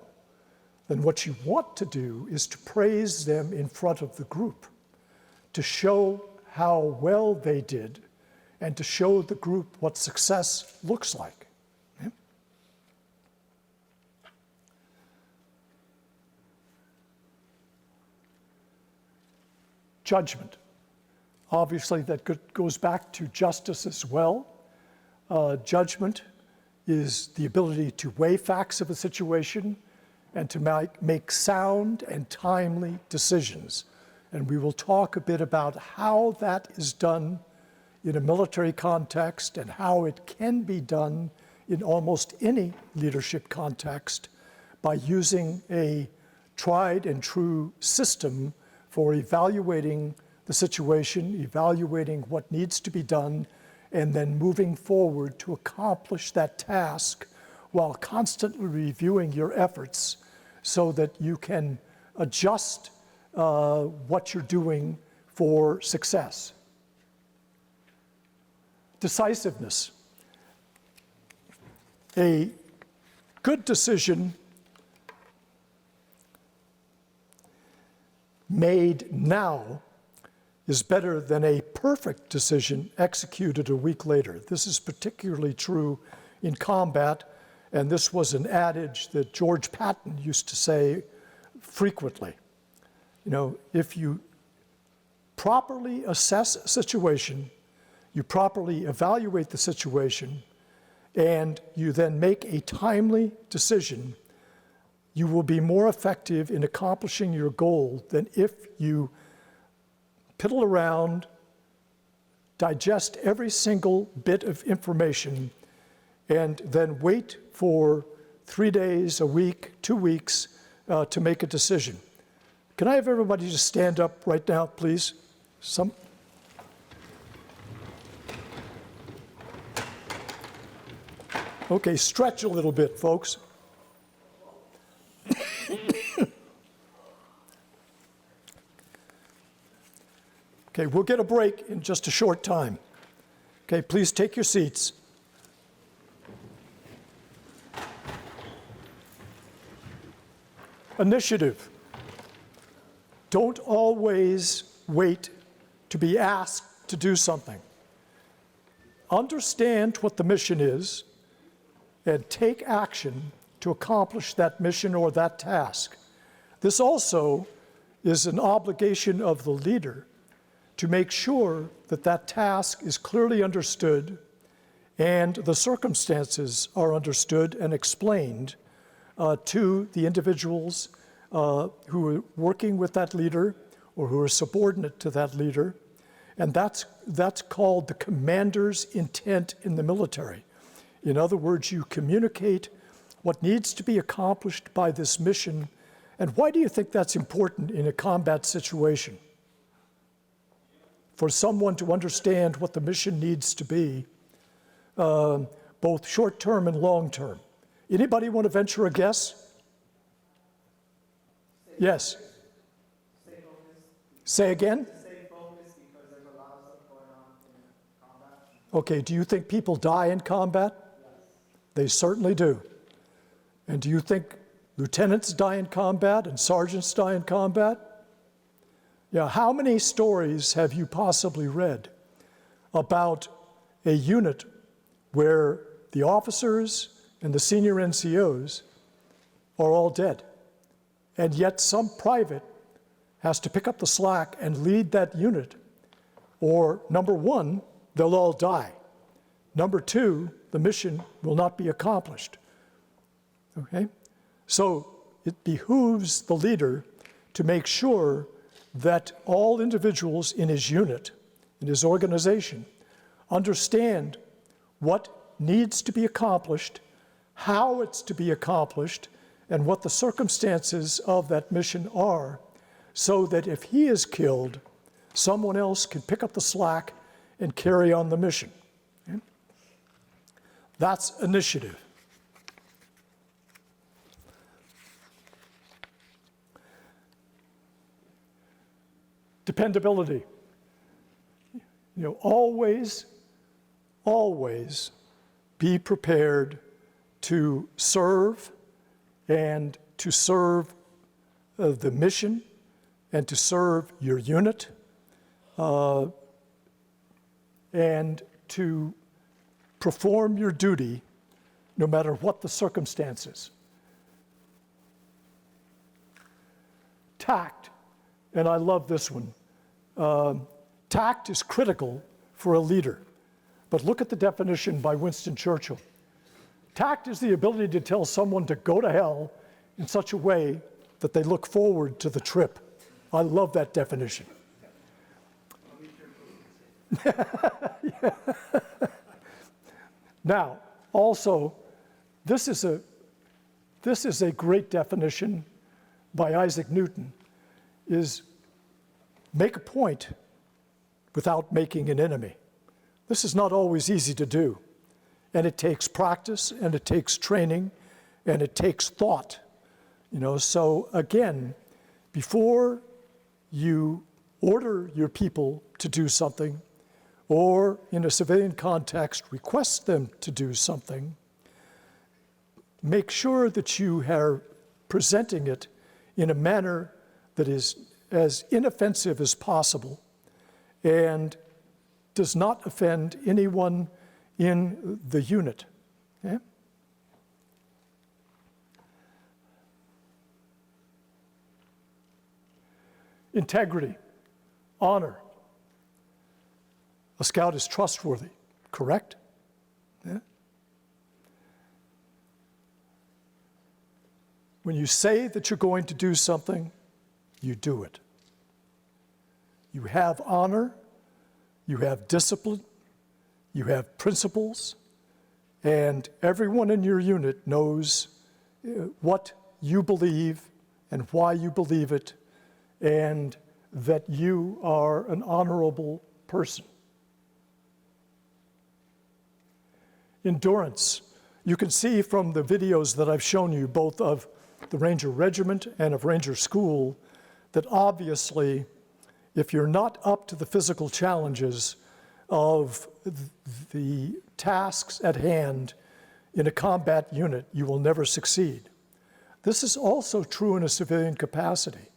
then what you want to do is to praise them in front of the group, to show how well they did, and to show the group what success looks like. Yeah? Judgment. Obviously, that goes back to justice as well. Judgment is the ability to weigh facts of a situation and to make sound and timely decisions. And we will talk a bit about how that is done in a military context and how it can be done in almost any leadership context by using a tried and true system for evaluating the situation, evaluating what needs to be done, and then moving forward to accomplish that task while constantly reviewing your efforts so that you can adjust what you're doing for success. Decisiveness. A good decision made now is better than a perfect decision executed a week later. This is particularly true in combat, and this was an adage that George Patton used to say frequently. If you properly assess a situation, you properly evaluate the situation, and you then make a timely decision, you will be more effective in accomplishing your goal than if you piddle around, digest every single bit of information, and then wait for 3 days, a week, 2 weeks to make a decision. Can I have everybody just stand up right now, please? Okay, stretch a little bit, folks. Okay, we'll get a break in just a short time. Okay, please take your seats. Initiative. Don't always wait to be asked to do something. Understand what the mission is and take action to accomplish that mission or that task. This also is an obligation of the leader to make sure that that task is clearly understood and the circumstances are understood and explained to the individuals who are working with that leader or who are subordinate to that leader. And that's called the commander's intent in the military. In other words, you communicate what needs to be accomplished by this mission. And why do you think that's important in a combat situation? For someone to understand what the mission needs to be, both short-term and long-term. Anybody want to venture a guess? Yes. Stay focused. Say again? Stay focused because there's a lot of stuff going on in combat. Okay, do you think people die in combat? Yes. They certainly do. And do you think lieutenants die in combat and sergeants die in combat? Yeah, how many stories have you possibly read about a unit where the officers and the senior NCOs are all dead, and yet some private has to pick up the slack and lead that unit? Or number one, they'll all die. Number two, the mission will not be accomplished. Okay? So it behooves the leader to make sure that all individuals in his unit, in his organization, understand what needs to be accomplished, how it's to be accomplished, and what the circumstances of that mission are, so that if he is killed, someone else can pick up the slack and carry on the mission. Okay? That's initiative. Dependability. You know, always be prepared to serve and to serve the mission and to serve your unit and to perform your duty no matter what the circumstances. Tact, and I love this one. Tact is critical for a leader. But look at the definition by Winston Churchill. Tact is the ability to tell someone to go to hell in such a way that they look forward to the trip. I love that definition. Now, also, this is a great definition by Isaac Newton, is make a point without making an enemy. This is not always easy to do, and it takes practice, and it takes training, and it takes thought. You know, so again, before you order your people to do something, or in a civilian context, request them to do something, make sure that you are presenting it in a manner that is as inoffensive as possible and does not offend anyone in the unit. Okay? Integrity, honor. A scout is trustworthy, correct? Yeah? When you say that you're going to do something, you do it. You have honor, you have discipline, you have principles, and everyone in your unit knows what you believe and why you believe it, and that you are an honorable person. Endurance. You can see from the videos that I've shown you, both of the Ranger Regiment and of Ranger School, that obviously, if you're not up to the physical challenges of the tasks at hand in a combat unit, you will never succeed. This is also true in a civilian capacity.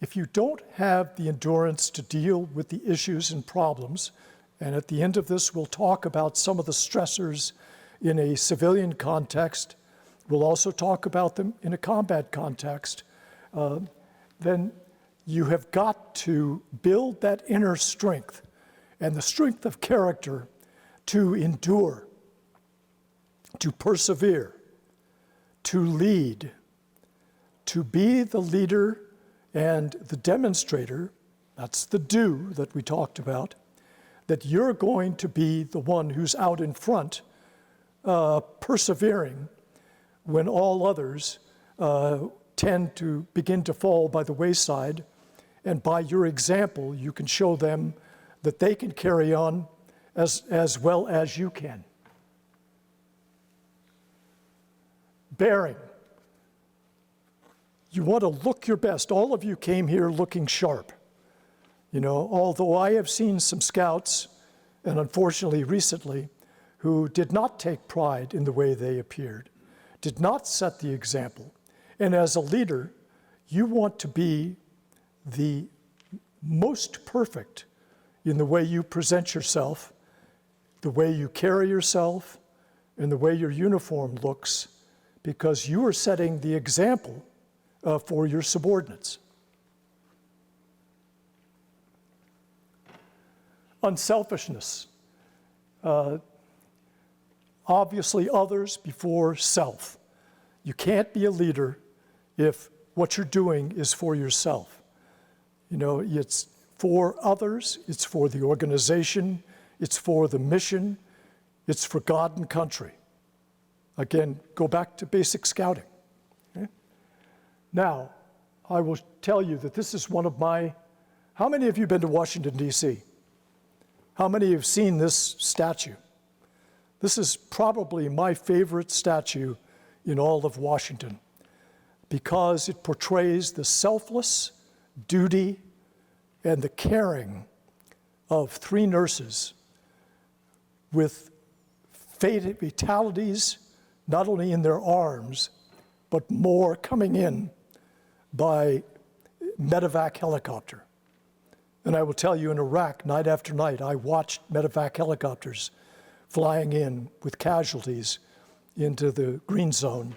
If you don't have the endurance to deal with the issues and problems, and at the end of this, we'll talk about some of the stressors in a civilian context, we'll also talk about them in a combat context, then you have got to build that inner strength and the strength of character to endure, to persevere, to lead, to be the leader and the demonstrator, that's the do that we talked about, that you're going to be the one who's out in front, persevering when all others tend to begin to fall by the wayside. And by your example, you can show them that they can carry on as well as you can. Bearing. You want to look your best. All of you came here looking sharp. You know, although I have seen some scouts, and unfortunately recently, who did not take pride in the way they appeared, did not set the example. And as a leader, you want to be the most perfect in the way you present yourself, the way you carry yourself, and the way your uniform looks, because you are setting the example for your subordinates. Unselfishness. Obviously, others before self. You can't be a leader if what you're doing is for yourself. You know, it's for others, it's for the organization, it's for the mission, it's for God and country. Again, go back to basic scouting. Okay? Now, I will tell you that this is one of my, how many of you have been to Washington, D.C.? How many have seen this statue? This is probably my favorite statue in all of Washington because it portrays the selfless duty and the caring of 3 nurses with fatalities not only in their arms, but more coming in by medevac helicopter. And I will tell you, in Iraq, night after night, I watched medevac helicopters flying in with casualties into the green zone.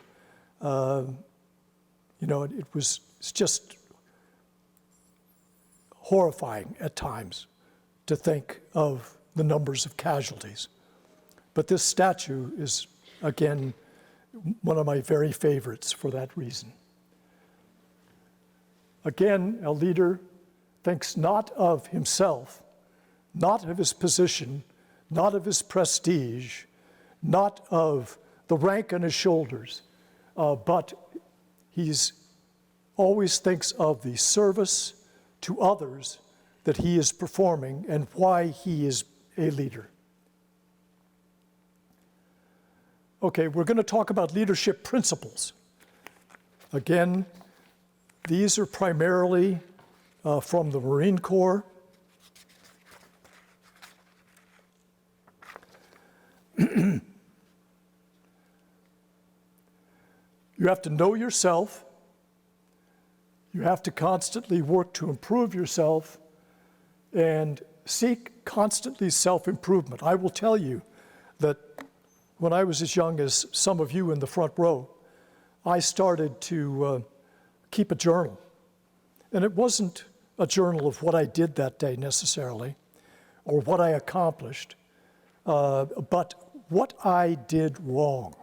You know, it's just horrifying at times to think of the numbers of casualties. But this statue is, again, one of my very favorites for that reason. Again, a leader thinks not of himself, not of his position, not of his prestige, not of the rank on his shoulders, but he's always thinks of the service to others that he is performing and why he is a leader. Okay, we're going to talk about leadership principles. Again, these are primarily from the Marine Corps. You have to know yourself. You have to constantly work to improve yourself and seek constantly self-improvement. I will tell you that when I was as young as some of you in the front row, I started to keep a journal. And it wasn't a journal of what I did that day necessarily, or what I accomplished, but what I did wrong,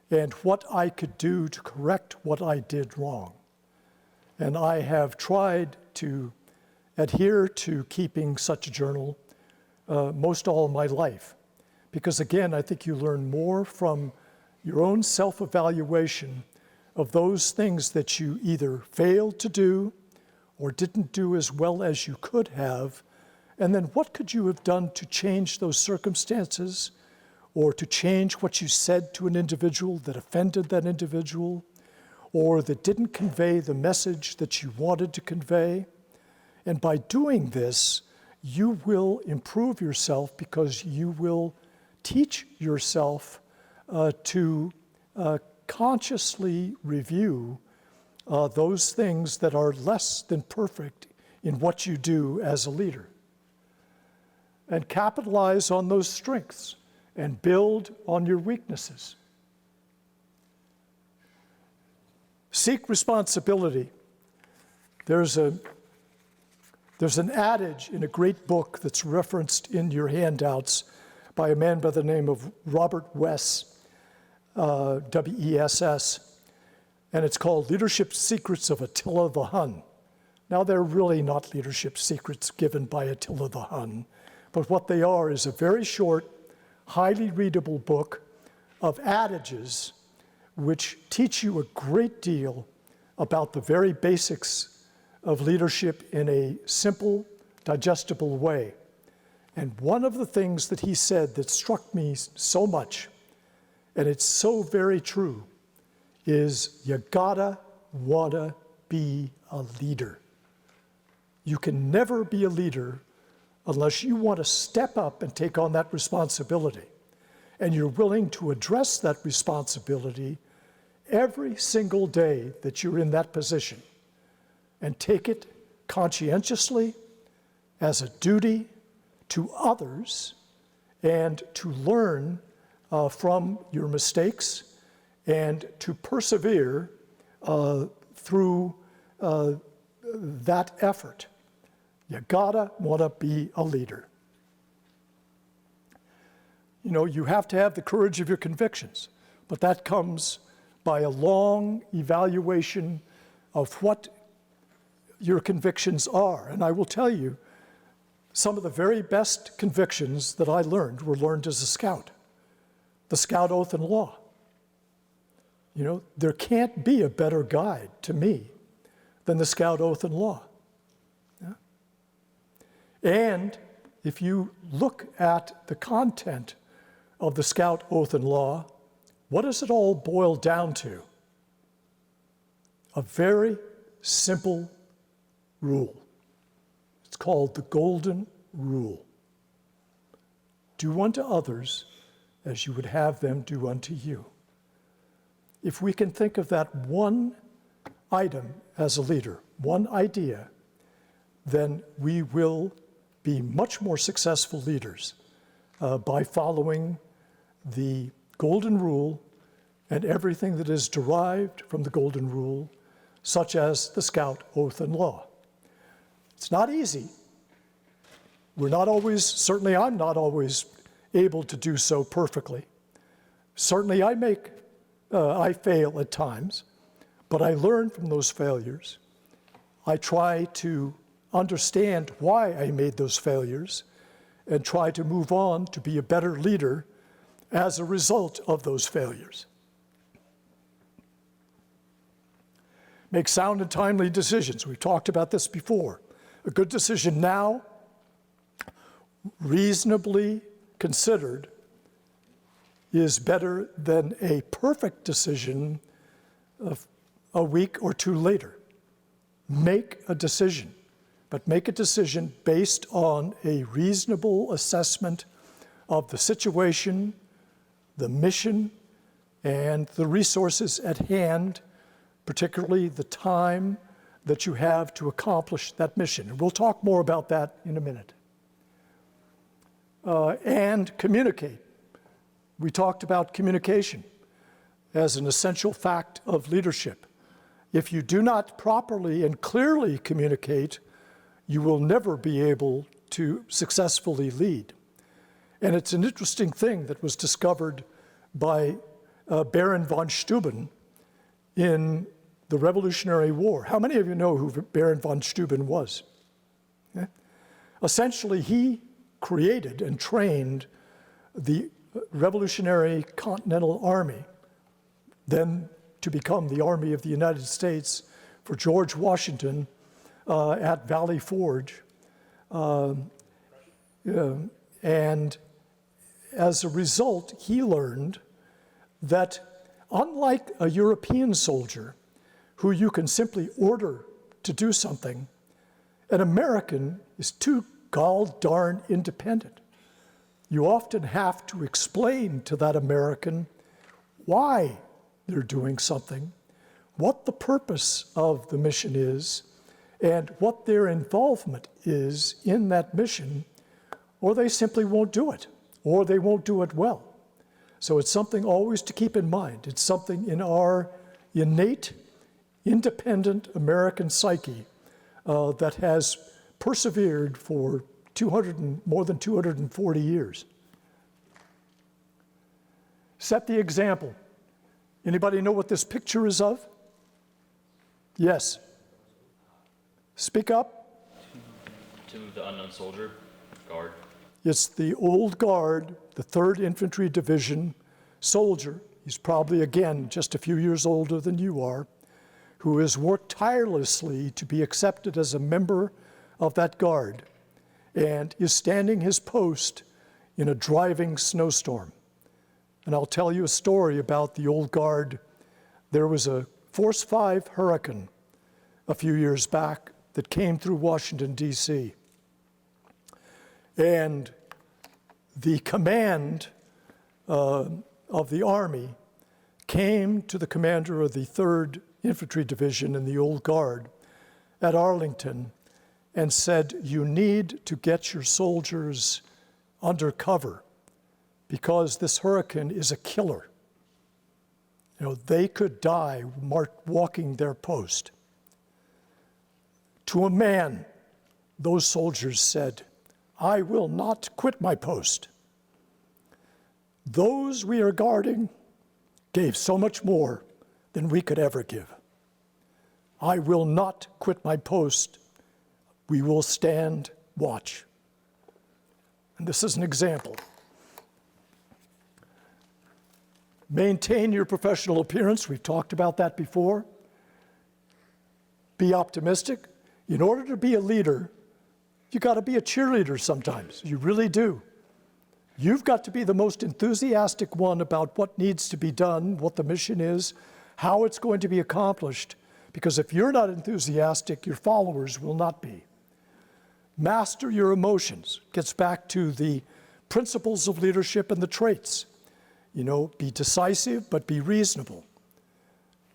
and what I could do to correct what I did wrong. And I have tried to adhere to keeping such a journal most all of my life. Because again, I think you learn more from your own self-evaluation of those things that you either failed to do or didn't do as well as you could have, and then what could you have done to change those circumstances or to change what you said to an individual that offended that individual or that didn't convey the message that you wanted to convey. And by doing this, you will improve yourself because you will teach yourself to consciously review those things that are less than perfect in what you do as a leader, and capitalize on those strengths and build on your weaknesses. Seek responsibility. There's an adage in a great book that's referenced in your handouts by a man by the name of Robert Wess, W-E-S-S, and it's called Leadership Secrets of Attila the Hun. Now, they're really not leadership secrets given by Attila the Hun, but what they are is a very short, highly readable book of adages which teach you a great deal about the very basics of leadership in a simple, digestible way. And one of the things that he said that struck me so much, and it's so very true, is you gotta wanna be a leader. You can never be a leader unless you want to step up and take on that responsibility. And you're willing to address that responsibility every single day that you're in that position, and take it conscientiously as a duty to others, and to learn from your mistakes, and to persevere through that effort. You gotta wanna be a leader. You know, you have to have the courage of your convictions, but that comes by a long evaluation of what your convictions are. And I will tell you, some of the very best convictions that I learned were learned as a scout. The Scout Oath and Law. You know, there can't be a better guide to me than the Scout Oath and Law. Yeah? And if you look at the content of the Scout Oath and Law, what does it all boil down to? A very simple rule. It's called the Golden Rule. Do unto others as you would have them do unto you. If we can think of that one item as a leader, one idea, then we will be much more successful leaders by following the Golden Rule and everything that is derived from the Golden Rule, such as the Scout Oath and Law. It's not easy. We're not always, certainly I'm not always able to do so perfectly. Certainly I fail at times, but I learn from those failures. I try to understand why I made those failures and try to move on to be a better leader as a result of those failures. Make sound and timely decisions. We've talked about this before. A good decision now, reasonably considered, is better than a perfect decision a week or two later. Make a decision, but make a decision based on a reasonable assessment of the situation, the mission, and the resources at hand, particularly the time that you have to accomplish that mission. And we'll talk more about that in a minute. And communicate. We talked about communication as an essential fact of leadership. If you do not properly and clearly communicate, you will never be able to successfully lead. And it's an interesting thing that was discovered by Baron von Steuben in the Revolutionary War. How many of you know who Baron von Steuben was? Yeah? Essentially, he created and trained the Revolutionary Continental Army, then to become the Army of the United States for George Washington at Valley Forge. And as a result, he learned that unlike a European soldier who you can simply order to do something, an American is too gall-darn independent. You often have to explain to that American why they're doing something, what the purpose of the mission is, and what their involvement is in that mission, or they simply won't do it, or they won't do it well. So it's something always to keep in mind. It's something in our innate, independent American psyche that has persevered for more than 240 years. Set the example. Anybody know what this picture is of? Yes. Speak up. To the unknown soldier, guard. It's the old guard, the 3rd Infantry Division soldier. He's probably, again, just a few years older than you are, who has worked tirelessly to be accepted as a member of that guard and is standing his post in a driving snowstorm. And I'll tell you a story about the old guard. There was a Force 5 hurricane a few years back that came through Washington, D.C. And the command of the Army came to the commander of the 3rd Infantry Division in the Old Guard at Arlington and said, you need to get your soldiers under cover because this hurricane is a killer. You know, they could die walking their post. To a man, those soldiers said, I will not quit my post. Those we are guarding gave so much more than we could ever give. I will not quit my post. We will stand watch. And this is an example. Maintain your professional appearance. We've talked about that before. Be optimistic. In order to be a leader, you got to be a cheerleader sometimes. You really do. You've got to be the most enthusiastic one about what needs to be done, what the mission is, how it's going to be accomplished. Because if you're not enthusiastic, your followers will not be. Master your emotions. Gets back to the principles of leadership and the traits. You know, be decisive, but be reasonable.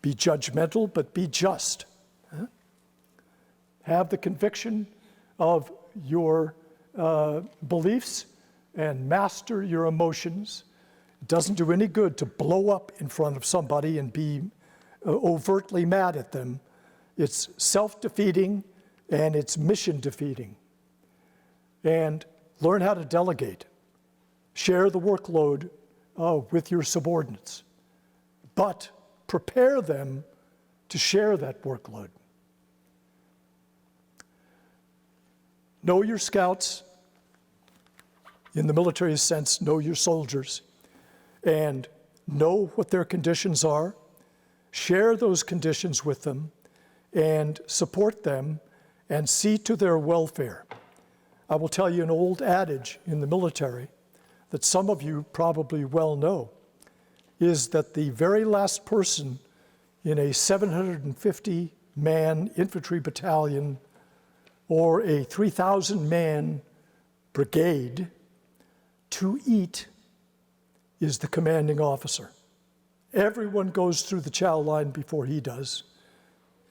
Be judgmental, but be just. Have the conviction of your beliefs and master your emotions. It doesn't do any good to blow up in front of somebody and be overtly mad at them. It's self-defeating and it's mission-defeating. And learn how to delegate. Share the workload with your subordinates, but prepare them to share that workload. Know your scouts. In the military sense, know your soldiers and know what their conditions are. Share those conditions with them and support them and see to their welfare. I will tell you an old adage in the military that some of you probably well know, is that the very last person in a 750-man infantry battalion or a 3,000-man brigade to eat is the commanding officer. Everyone goes through the chow line before he does.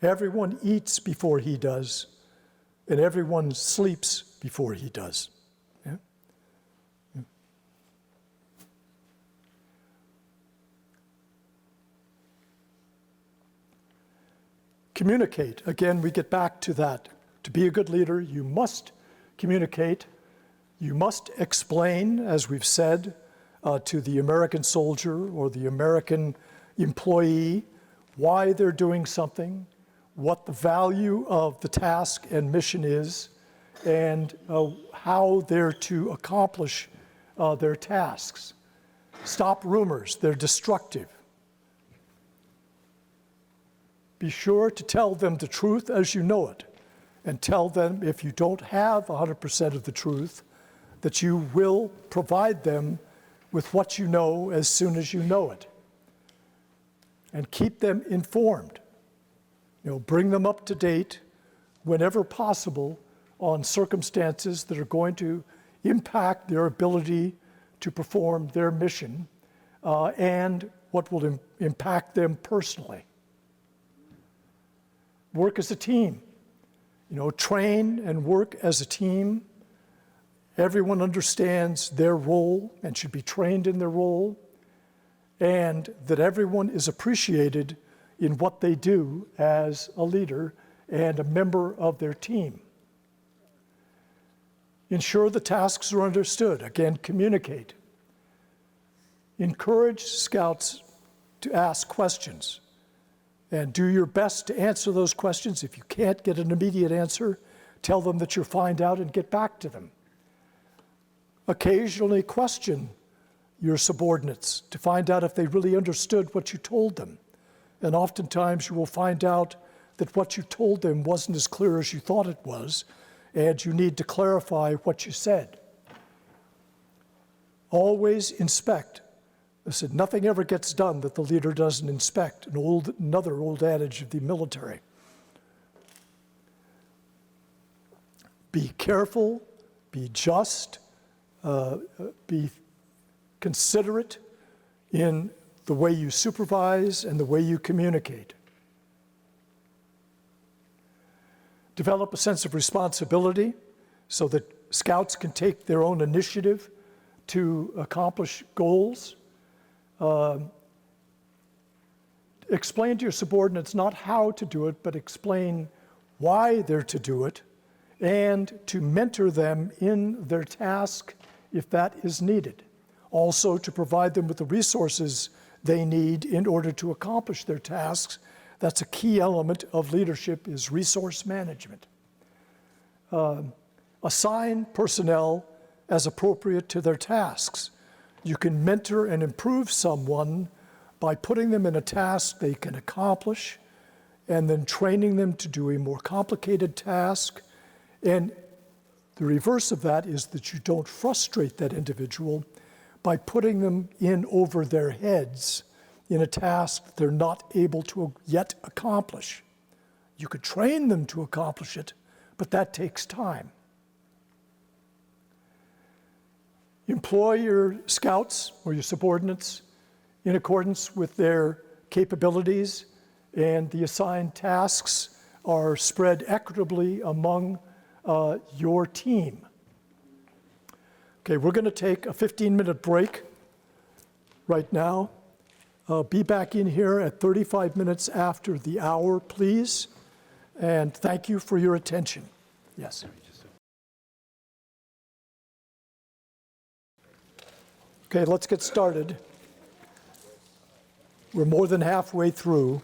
Everyone eats before he does. And everyone sleeps before he does. Yeah? Yeah. Communicate. Again, we get back to that. To be a good leader, you must communicate. You must explain, as we've said, to the American soldier or the American employee why they're doing something, what the value of the task and mission is, and how they're to accomplish their tasks. Stop rumors, they're destructive. Be sure to tell them the truth as you know it, and tell them if you don't have 100% of the truth, that you will provide them with what you know as soon as you know it. And keep them informed. You know, bring them up to date whenever possible on circumstances that are going to impact their ability to perform their mission, and what will impact them personally. Work as a team. Train and work as a team. Everyone understands their role and should be trained in their role, and that everyone is appreciated in what they do as a leader and a member of their team. Ensure the tasks are understood. Again, communicate. Encourage scouts to ask questions and do your best to answer those questions. If you can't get an immediate answer, tell them that you'll find out and get back to them. Occasionally question your subordinates to find out if they really understood what you told them. And oftentimes you will find out that what you told them wasn't as clear as you thought it was, and you need to clarify what you said. Always inspect. I said, nothing ever gets done that the leader doesn't inspect, another old adage of the military. Be careful, be just, be considerate in the way you supervise and the way you communicate. Develop a sense of responsibility so that scouts can take their own initiative to accomplish goals. Explain to your subordinates not how to do it, but explain why they're to do it, and to mentor them in their task if that is needed. Also, to provide them with the resources they need in order to accomplish their tasks. That's a key element of leadership, is resource management. Assign personnel as appropriate to their tasks. You can mentor and improve someone by putting them in a task they can accomplish and then training them to do a more complicated task. And the reverse of that is that you don't frustrate that individual by putting them in over their heads in a task they're not able to yet accomplish. You could train them to accomplish it, but that takes time. Employ your scouts or your subordinates in accordance with their capabilities, and the assigned tasks are spread equitably among your team. Okay, we're going to take a 15-minute break right now. Be back in here at 35 minutes after the hour, please. And thank you for your attention. Yes. Okay, let's get started. We're more than halfway through.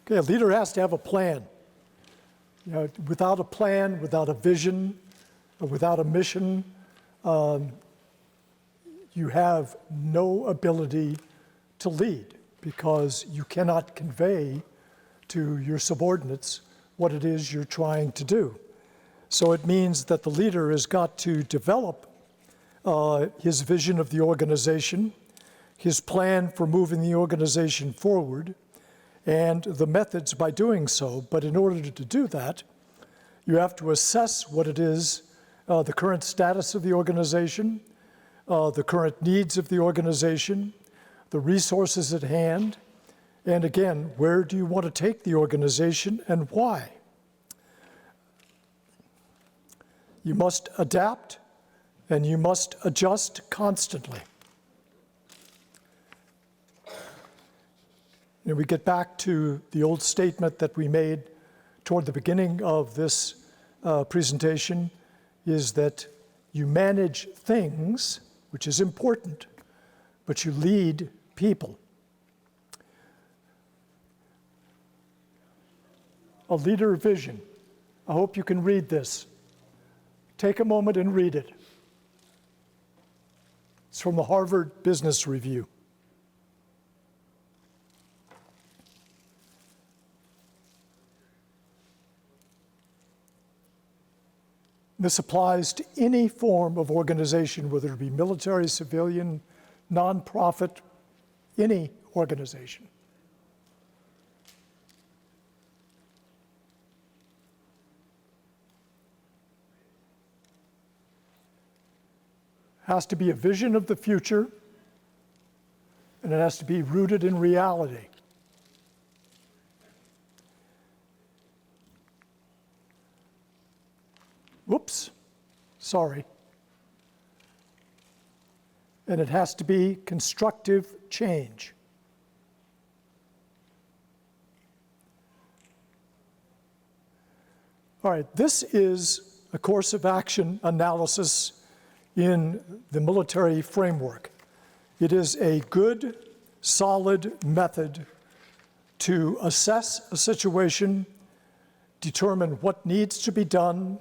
Okay, a leader has to have a plan. Without a plan, without a vision, without a mission, you have no ability to lead, because you cannot convey to your subordinates what it is you're trying to do. So it means that the leader has got to develop his vision of the organization, his plan for moving the organization forward, and the methods by doing so. But in order to do that, you have to assess what it is, the current status of the organization, the current needs of the organization, the resources at hand, and again, where do you want to take the organization and why? You must adapt and you must adjust constantly. And we get back to the old statement that we made toward the beginning of this presentation, is that you manage things, which is important, but you lead people. A leader vision. I hope you can read this. Take a moment and read it. It's from the Harvard Business Review. This applies to any form of organization, whether it be military, civilian, nonprofit, any organization. has to be a vision of the future, and it has to be rooted in reality. Whoops, sorry. And it has to be constructive change. All right, this is a course of action analysis in the military framework. It is a good, solid method to assess a situation, determine what needs to be done,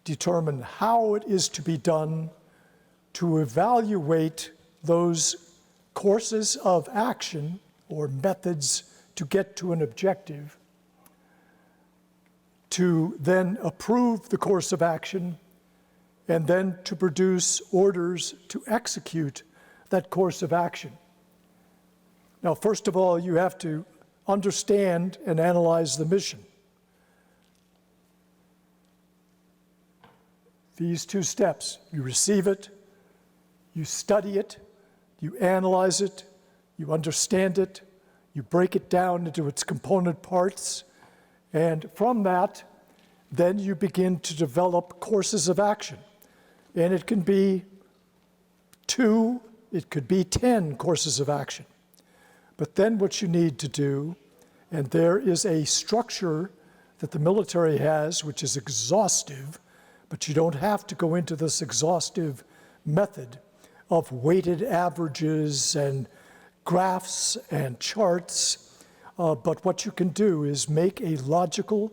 determine how it is to be done, to evaluate those courses of action or methods to get to an objective, to then approve the course of action, and then to produce orders to execute that course of action. Now, first of all, you have to understand and analyze the mission. These two steps: you receive it, you study it, you analyze it, you understand it, you break it down into its component parts, and from that, then you begin to develop courses of action. And it can be 2, it could be 10 courses of action. But then what you need to do, and there is a structure that the military has, which is exhaustive, but you don't have to go into this exhaustive method of weighted averages and graphs and charts. But what you can do is make a logical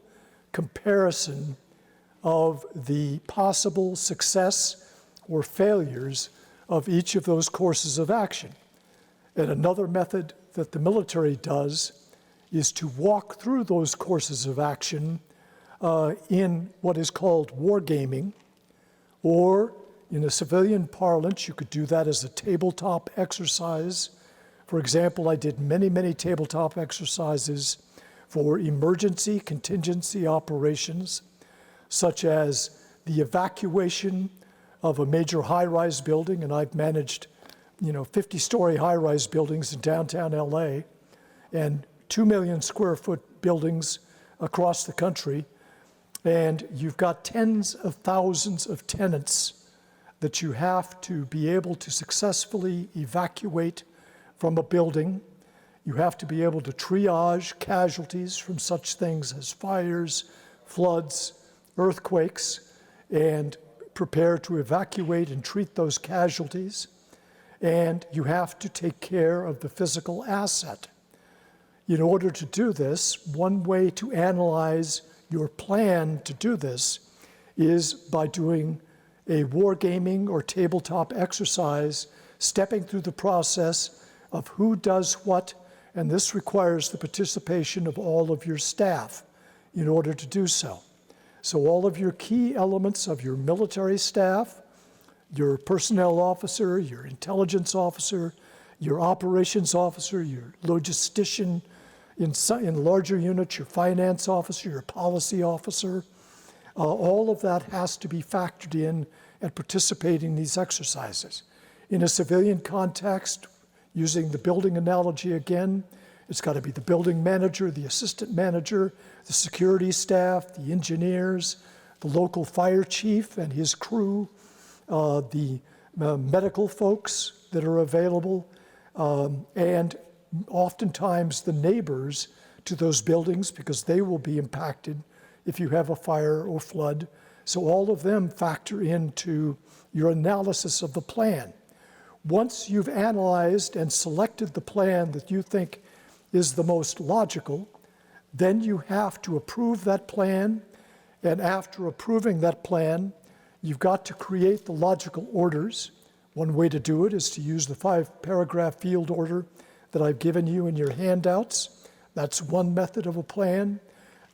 comparison of the possible success or failures of each of those courses of action. And another method that the military does is to walk through those courses of action in what is called wargaming, or in a civilian parlance, you could do that as a tabletop exercise. For example, I did many, many tabletop exercises for emergency contingency operations, such as the evacuation of a major high-rise building, and I've managed 50-story high-rise buildings in downtown LA and 2 million square foot buildings across the country. And you've got tens of thousands of tenants that you have to be able to successfully evacuate from a building. You have to be able to triage casualties from such things as fires, floods, earthquakes, and prepare to evacuate and treat those casualties. And you have to take care of the physical asset. In order to do this, one way to analyze your plan to do this is by doing a wargaming or tabletop exercise, stepping through the process of who does what, and this requires the participation of all of your staff in order to do so. So all of your key elements of your military staff, your personnel officer, your intelligence officer, your operations officer, your logistician, in larger units, your finance officer, your policy officer, all of that has to be factored in and participate in these exercises. In a civilian context, using the building analogy again, it's got to be the building manager, the assistant manager, the security staff, the engineers, the local fire chief and his crew, the medical folks that are available, and oftentimes the neighbors to those buildings, because they will be impacted if you have a fire or flood. So all of them factor into your analysis of the plan. Once you've analyzed and selected the plan that you think is the most logical, then you have to approve that plan. And after approving that plan, you've got to create the logical orders. One way to do it is to use the 5-paragraph field order that I've given you in your handouts. That's one method of a plan.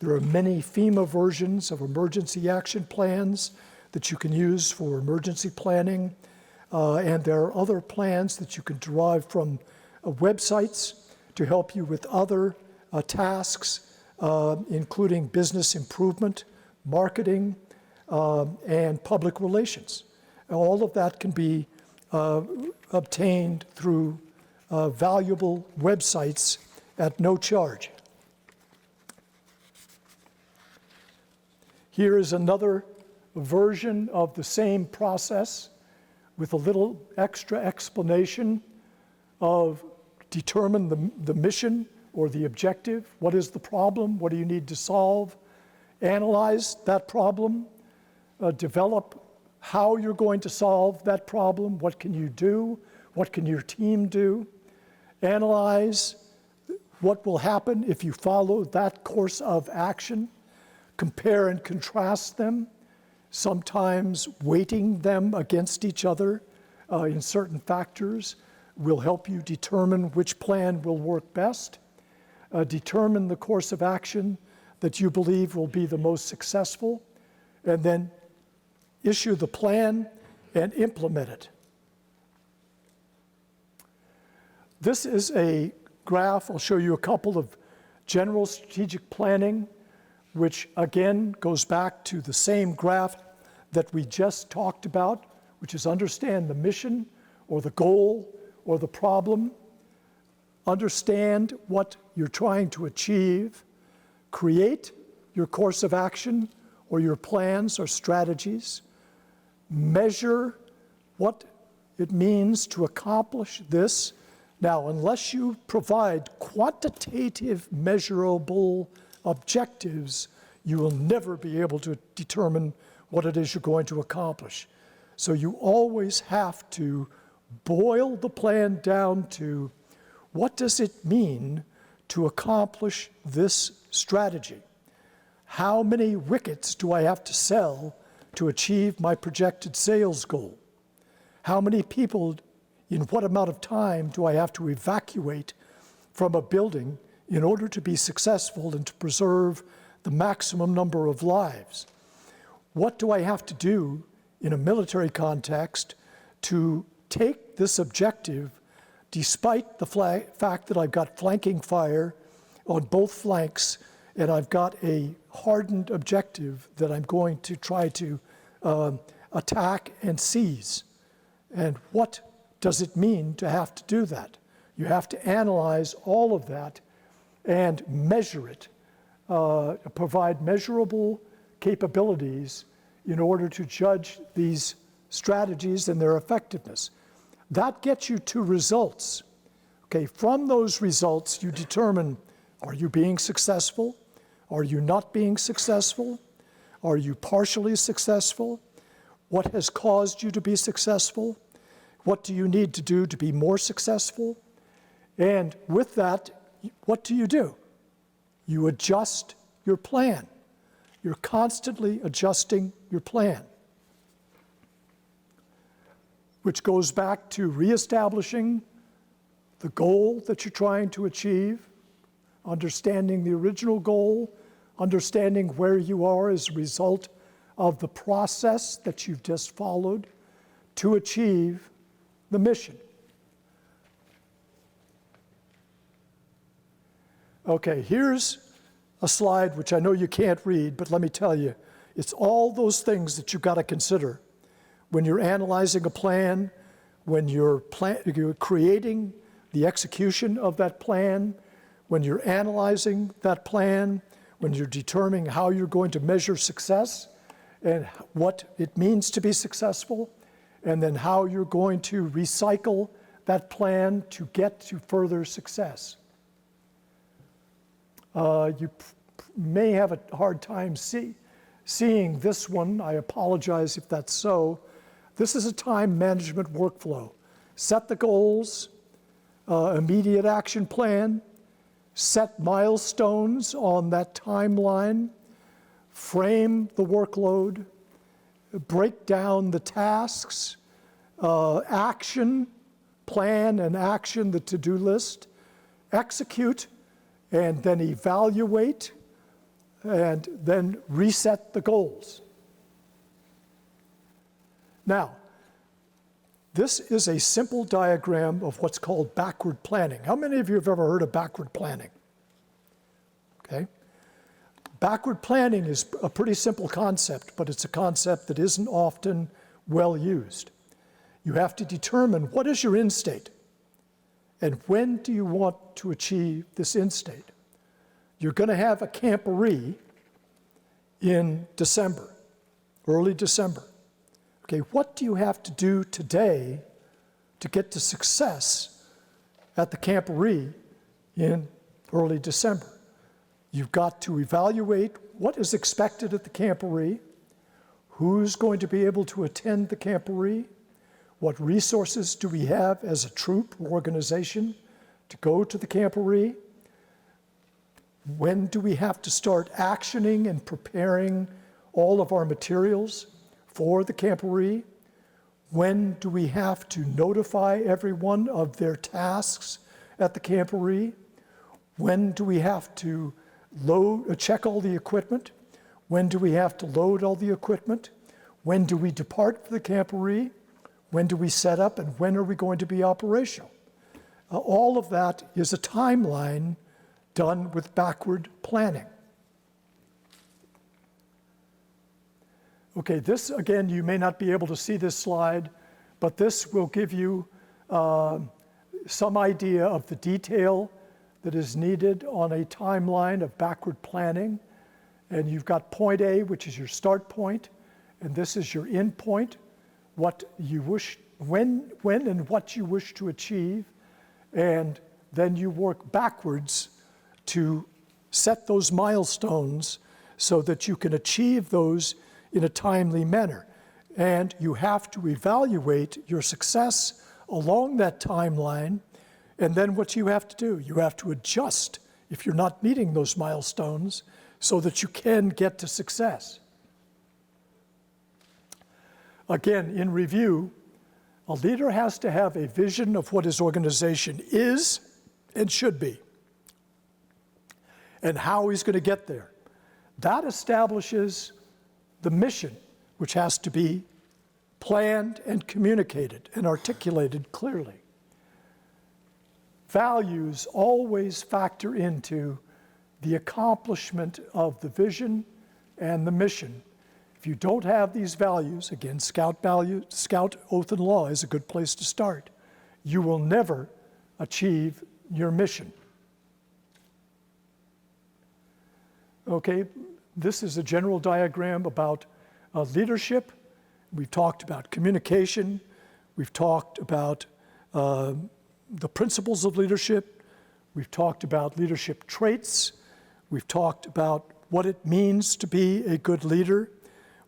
There are many FEMA versions of emergency action plans that you can use for emergency planning. And there are other plans that you can derive from websites to help you with other tasks, including business improvement, marketing, and public relations. All of that can be obtained through valuable websites at no charge. Here is another version of the same process with a little extra explanation of determine the mission or the objective. What is the problem? What do you need to solve? Analyze that problem. Develop how you're going to solve that problem. What can you do? What can your team do? Analyze what will happen if you follow that course of action. Compare and contrast them, sometimes weighting them against each other in certain factors will help you determine which plan will work best. Determine the course of action that you believe will be the most successful, and then issue the plan and implement it. This is a graph. I'll show you a couple of general strategic planning, which again goes back to the same graph that we just talked about, which is understand the mission or the goal or the problem, understand what you're trying to achieve, create your course of action or your plans or strategies, measure what it means to accomplish this. Now, unless you provide quantitative, measurable objectives, you will never be able to determine what it is you're going to accomplish. So you always have to boil the plan down to what does it mean to accomplish this strategy? How many wickets do I have to sell to achieve my projected sales goal? How many people in what amount of time do I have to evacuate from a building in order to be successful and to preserve the maximum number of lives? What do I have to do in a military context to take this objective despite the fact that I've got flanking fire on both flanks and I've got a hardened objective that I'm going to try to attack and seize? And what does it mean to have to do that? You have to analyze all of that and measure it, provide measurable capabilities in order to judge these strategies and their effectiveness. That gets you to results. Okay, from those results, you determine, are you being successful? Are you not being successful? Are you partially successful? What has caused you to be successful? What do you need to do to be more successful? And with that, what do? You adjust your plan. You're constantly adjusting your plan, which goes back to reestablishing the goal that you're trying to achieve, understanding the original goal, understanding where you are as a result of the process that you've just followed to achieve the mission. Okay, here's a slide which I know you can't read, but let me tell you, it's all those things that you've got to consider when you're analyzing a plan, when you're creating the execution of that plan, when you're analyzing that plan, when you're determining how you're going to measure success and what it means to be successful, and then how you're going to recycle that plan to get to further success. You may have a hard time seeing this one. I apologize if that's so. This is a time management workflow. Set the goals, immediate action plan, set milestones on that timeline, frame the workload, break down the tasks, action, plan and action, the to-do list, execute, and then evaluate, and then reset the goals. Now, this is a simple diagram of what's called backward planning. How many of you have ever heard of backward planning? Okay. Backward planning is a pretty simple concept, but it's a concept that isn't often well used. You have to determine what is your end state and when do you want to achieve this end state. You're going to have a camporee in December, early December. Okay, what do you have to do today to get to success at the camporee in early December? You've got to evaluate what is expected at the camporee, who's going to be able to attend the camporee, what resources do we have as a troop or organization to go to the camporee, when do we have to start actioning and preparing all of our materials for the camporee, when do we have to notify everyone of their tasks at the camporee, when do we have to check all the equipment, when do we have to load all the equipment, when do we depart for the camporee, when do we set up, and when are we going to be operational? All of that is a timeline done with backward planning. Okay, this, again, you may not be able to see this slide, but this will give you some idea of the detail that is needed on a timeline of backward planning. And you've got point A, which is your start point, and this is your end point, what you wish, when and what you wish to achieve, and then you work backwards to set those milestones so that you can achieve those in a timely manner. And you have to evaluate your success along that timeline, and then what you have to do, you have to adjust if you're not meeting those milestones so that you can get to success. Again, in review, a leader has to have a vision of what his organization is and should be, and how he's going to get there. That establishes the mission, which has to be planned and communicated and articulated clearly. Values always factor into the accomplishment of the vision and the mission. If you don't have these values, again, Scout Oath and Law is a good place to start. You will never achieve your mission. Okay, this is a general diagram about leadership. We've talked about communication. We've talked about the principles of leadership. We've talked about leadership traits. We've talked about what it means to be a good leader.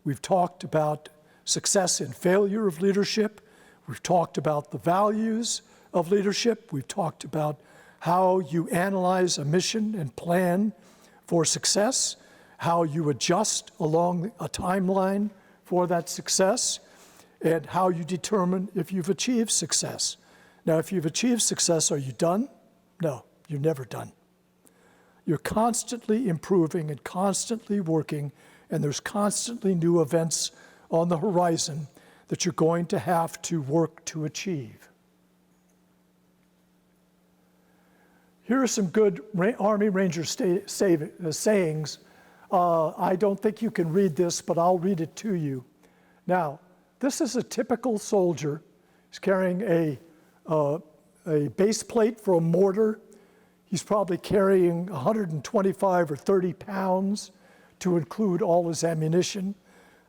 We've talked about success and failure of leadership. We've talked about the values of leadership. We've talked about how you analyze a mission and plan for success, how you adjust along a timeline for that success, and how you determine if you've achieved success. Now, if you've achieved success, are you done? No, you're never done. You're constantly improving and constantly working, and there's constantly new events on the horizon that you're going to have to work to achieve. Here are some good Army Ranger sayings. I don't think you can read this, but I'll read it to you. Now, this is a typical soldier. He's carrying a base plate for a mortar. He's probably carrying 125 or 30 pounds to include all his ammunition.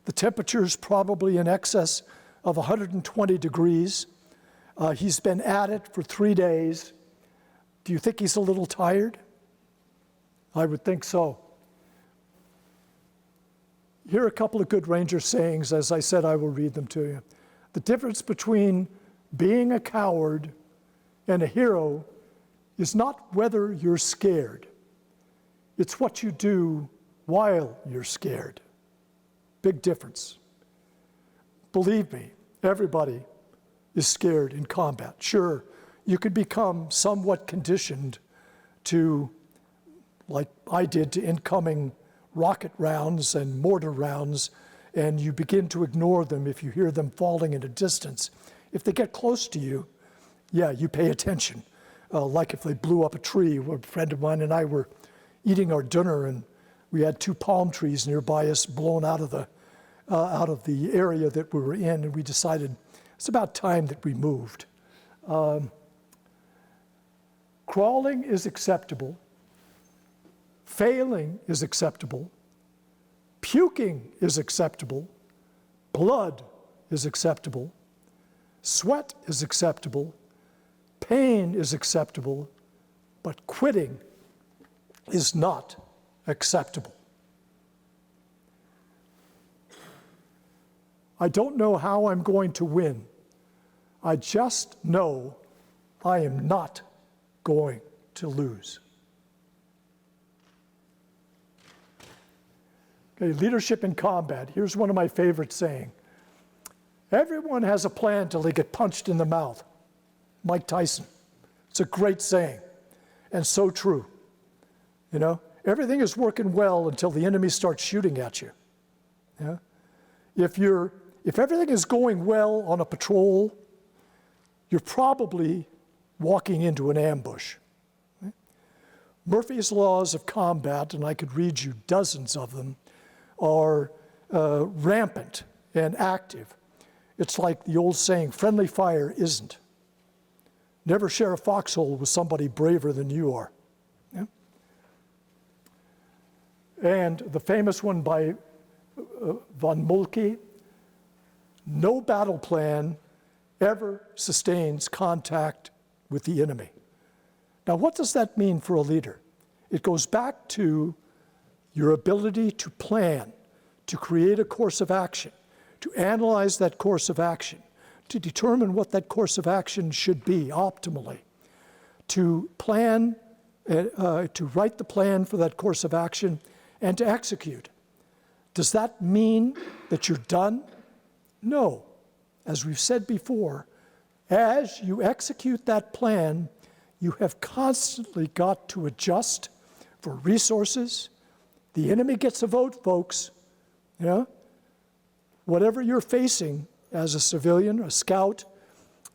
The temperature is probably in excess of 120 degrees. He's been at it for 3 days. Do you think he's a little tired? I would think so. Here are a couple of good Ranger sayings. As I said, I will read them to you. The difference between being a coward and a hero is not whether you're scared. It's what you do while you're scared. Big difference. Believe me, everybody is scared in combat. Sure, you could become somewhat conditioned to, like I did, to incoming rocket rounds and mortar rounds, and you begin to ignore them if you hear them falling in a distance. If they get close to you, yeah, you pay attention. Like if they blew up a tree. A friend of mine and I were eating our dinner, and we had 2 palm trees nearby us blown out of the area that we were in, and we decided It's about time that we moved. Crawling is acceptable. Failing is acceptable. Puking is acceptable. Blood is acceptable. Sweat is acceptable. Pain is acceptable. But quitting is not acceptable. I don't know how I'm going to win. I just know I am not going to lose. Okay, leadership in combat. Here's one of my favorite sayings. Everyone has a plan till they get punched in the mouth. Mike Tyson. It's a great saying, and so true. You know, everything is working well until the enemy starts shooting at you. Yeah? If everything is going well on a patrol, you're probably walking into an ambush. Okay? Murphy's laws of combat, and I could read you dozens of them, are rampant and active. It's like the old saying, friendly fire isn't. Never share a foxhole with somebody braver than you are. Yeah? And the famous one by von Moltke, no battle plan ever sustains contact with the enemy. Now, what does that mean for a leader? It goes back to your ability to plan, to create a course of action, to analyze that course of action, to determine what that course of action should be optimally, to plan, to write the plan for that course of action, and to execute. Does that mean that you're done? No. As we've said before, as you execute that plan, you have constantly got to adjust for resources. The enemy gets a vote, folks. You know? Whatever you're facing as a civilian, a scout,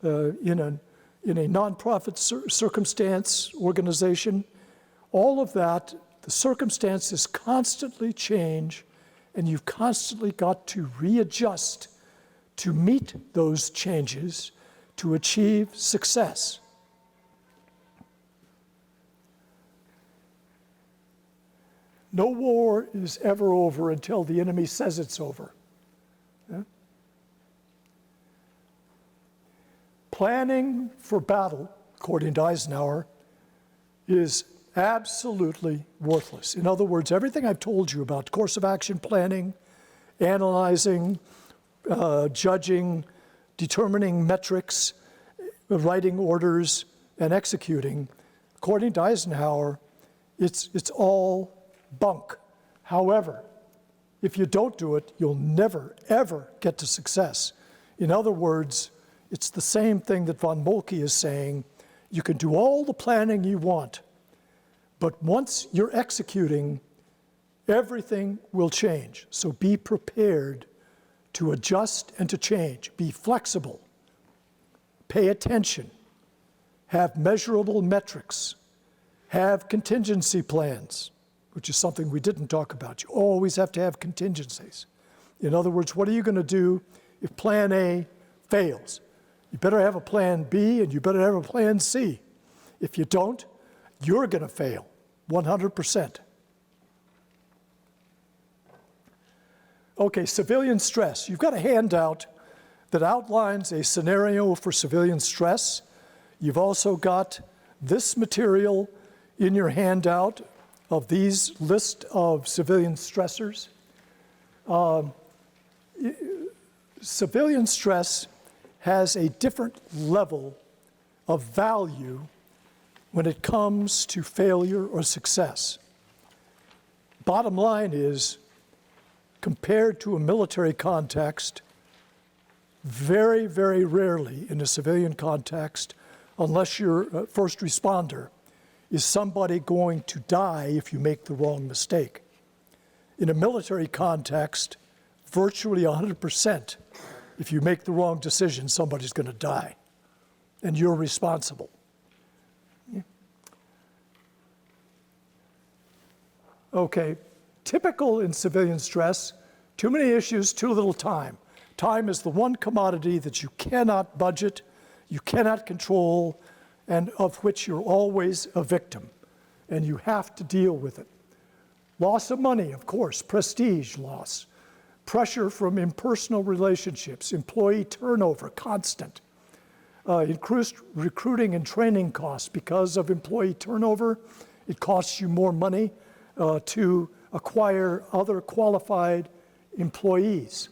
in a nonprofit circumstance organization, all of that, the circumstances constantly change, and you've constantly got to readjust to meet those changes to achieve success. No war is ever over until the enemy says it's over. Yeah? Planning for battle, according to Eisenhower, is absolutely worthless. In other words, everything I've told you about course of action planning, analyzing, judging, determining metrics, writing orders, and executing, according to Eisenhower, it's all bunk. However, if you don't do it, you'll never, ever get to success. In other words, it's the same thing that von Moltke is saying. You can do all the planning you want, but once you're executing, everything will change. So be prepared to adjust and to change. Be flexible. Pay attention. Have measurable metrics. Have contingency plans, which is something we didn't talk about. You always have to have contingencies. In other words, what are you going to do if plan A fails? You better have a plan B and you better have a plan C. If you don't, you're going to fail 100%. Okay, civilian stress. You've got a handout that outlines a scenario for civilian stress. You've also got this material in your handout of these list of civilian stressors. Civilian stress has a different level of value when it comes to failure or success. Bottom line is, compared to a military context, very, very rarely in a civilian context, unless you're a first responder, is somebody going to die if you make the wrong mistake. In a military context, virtually 100%, if you make the wrong decision, somebody's going to die, and you're responsible. Okay, typical in civilian stress, too many issues, too little time. Time is the one commodity that you cannot budget, you cannot control, and of which you're always a victim, and you have to deal with it. Loss of money, of course, prestige loss, pressure from impersonal relationships, employee turnover, constant, increased recruiting and training costs. Because of employee turnover, it costs you more money to acquire other qualified employees.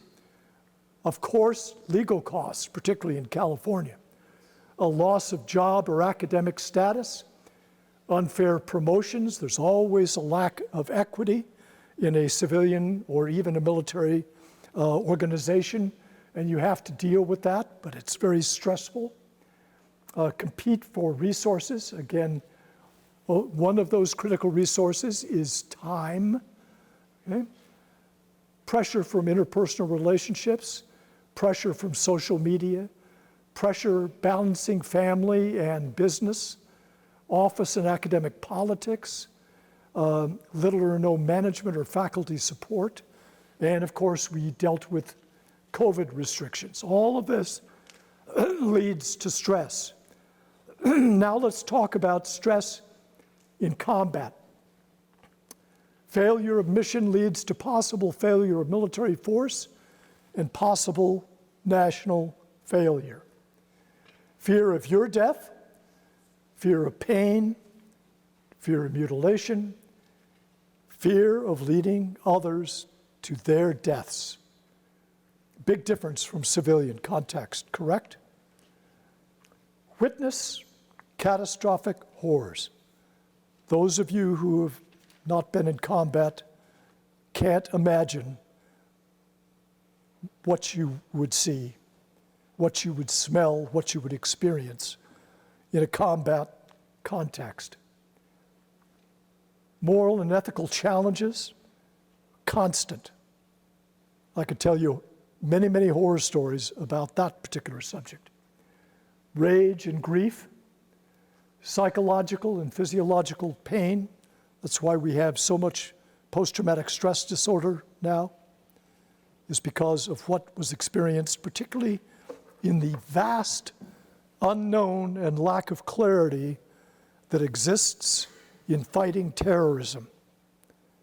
Of course, legal costs, particularly in California, a loss of job or academic status, unfair promotions. There's always a lack of equity in a civilian or even a military organization, and you have to deal with that, but it's very stressful. Compete for resources. Again, one of those critical resources is time. Okay? Pressure from interpersonal relationships, pressure from social media, pressure balancing family and business, office and academic politics, little or no management or faculty support, and of course we dealt with COVID restrictions. All of this leads to stress. Now let's talk about stress in combat. Failure of mission leads to possible failure of military force and possible national failure. Fear of your death, fear of pain, fear of mutilation, fear of leading others to their deaths. Big difference from civilian context, correct? Witness catastrophic horrors. Those of you who have not been in combat can't imagine what you would see, what you would smell, what you would experience in a combat context. Moral and ethical challenges, constant. I could tell you many, many horror stories about that particular subject. Rage and grief, psychological and physiological pain. That's why we have so much post-traumatic stress disorder now, is because of what was experienced, particularly in the vast unknown and lack of clarity that exists in fighting terrorism.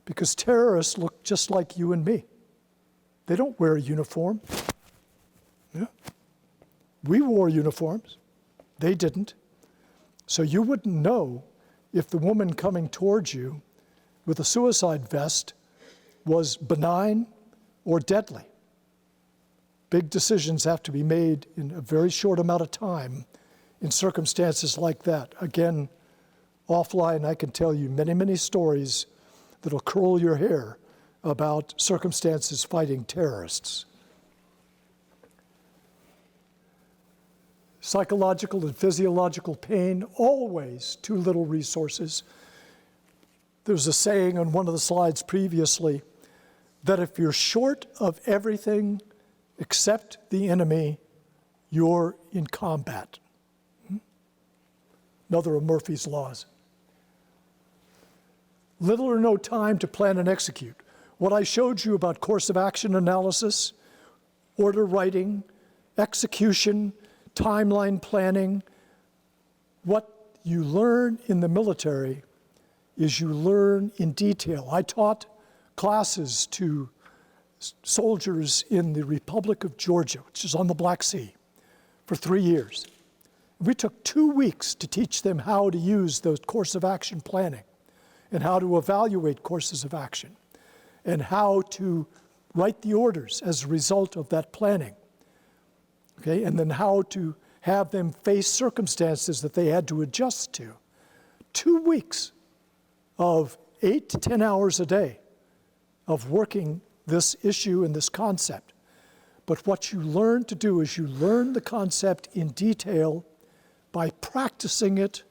Because terrorists look just like you and me. They don't wear a uniform. Yeah. We wore uniforms. They didn't. So you wouldn't know if the woman coming towards you with a suicide vest was benign or deadly. Big decisions have to be made in a very short amount of time in circumstances like that. Again, offline, I can tell you many, many stories that'll curl your hair about circumstances fighting terrorists. Psychological and physiological pain, always too little resources. There's a saying on one of the slides previously that if you're short of everything except the enemy, you're in combat. Another of Murphy's laws. Little or no time to plan and execute. What I showed you about course of action analysis, order writing, execution, timeline planning, what you learn in the military is you learn in detail. I taught classes to soldiers in the Republic of Georgia, which is on the Black Sea, for 3 years. We took 2 weeks to teach them how to use the course of action planning and how to evaluate courses of action and how to write the orders as a result of that planning. Okay, and then how to have them face circumstances that they had to adjust to. 2 weeks of 8 to 10 hours a day of working this issue and this concept. But what you learn to do is you learn the concept in detail by practicing it,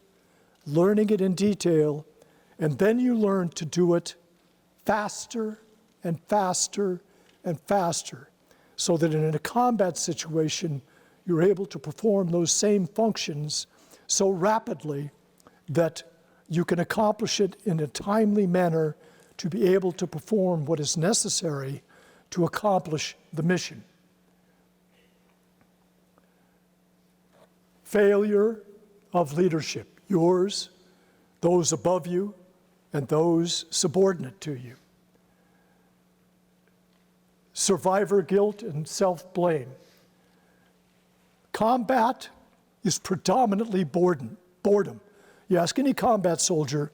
learning it in detail, and then you learn to do it faster and faster and faster, so that in a combat situation, you're able to perform those same functions so rapidly that you can accomplish it in a timely manner to be able to perform what is necessary to accomplish the mission. failure of leadership, yours, those above you, and those subordinate to you. Survivor guilt and self-blame. Combat is predominantly boredom. You ask any combat soldier,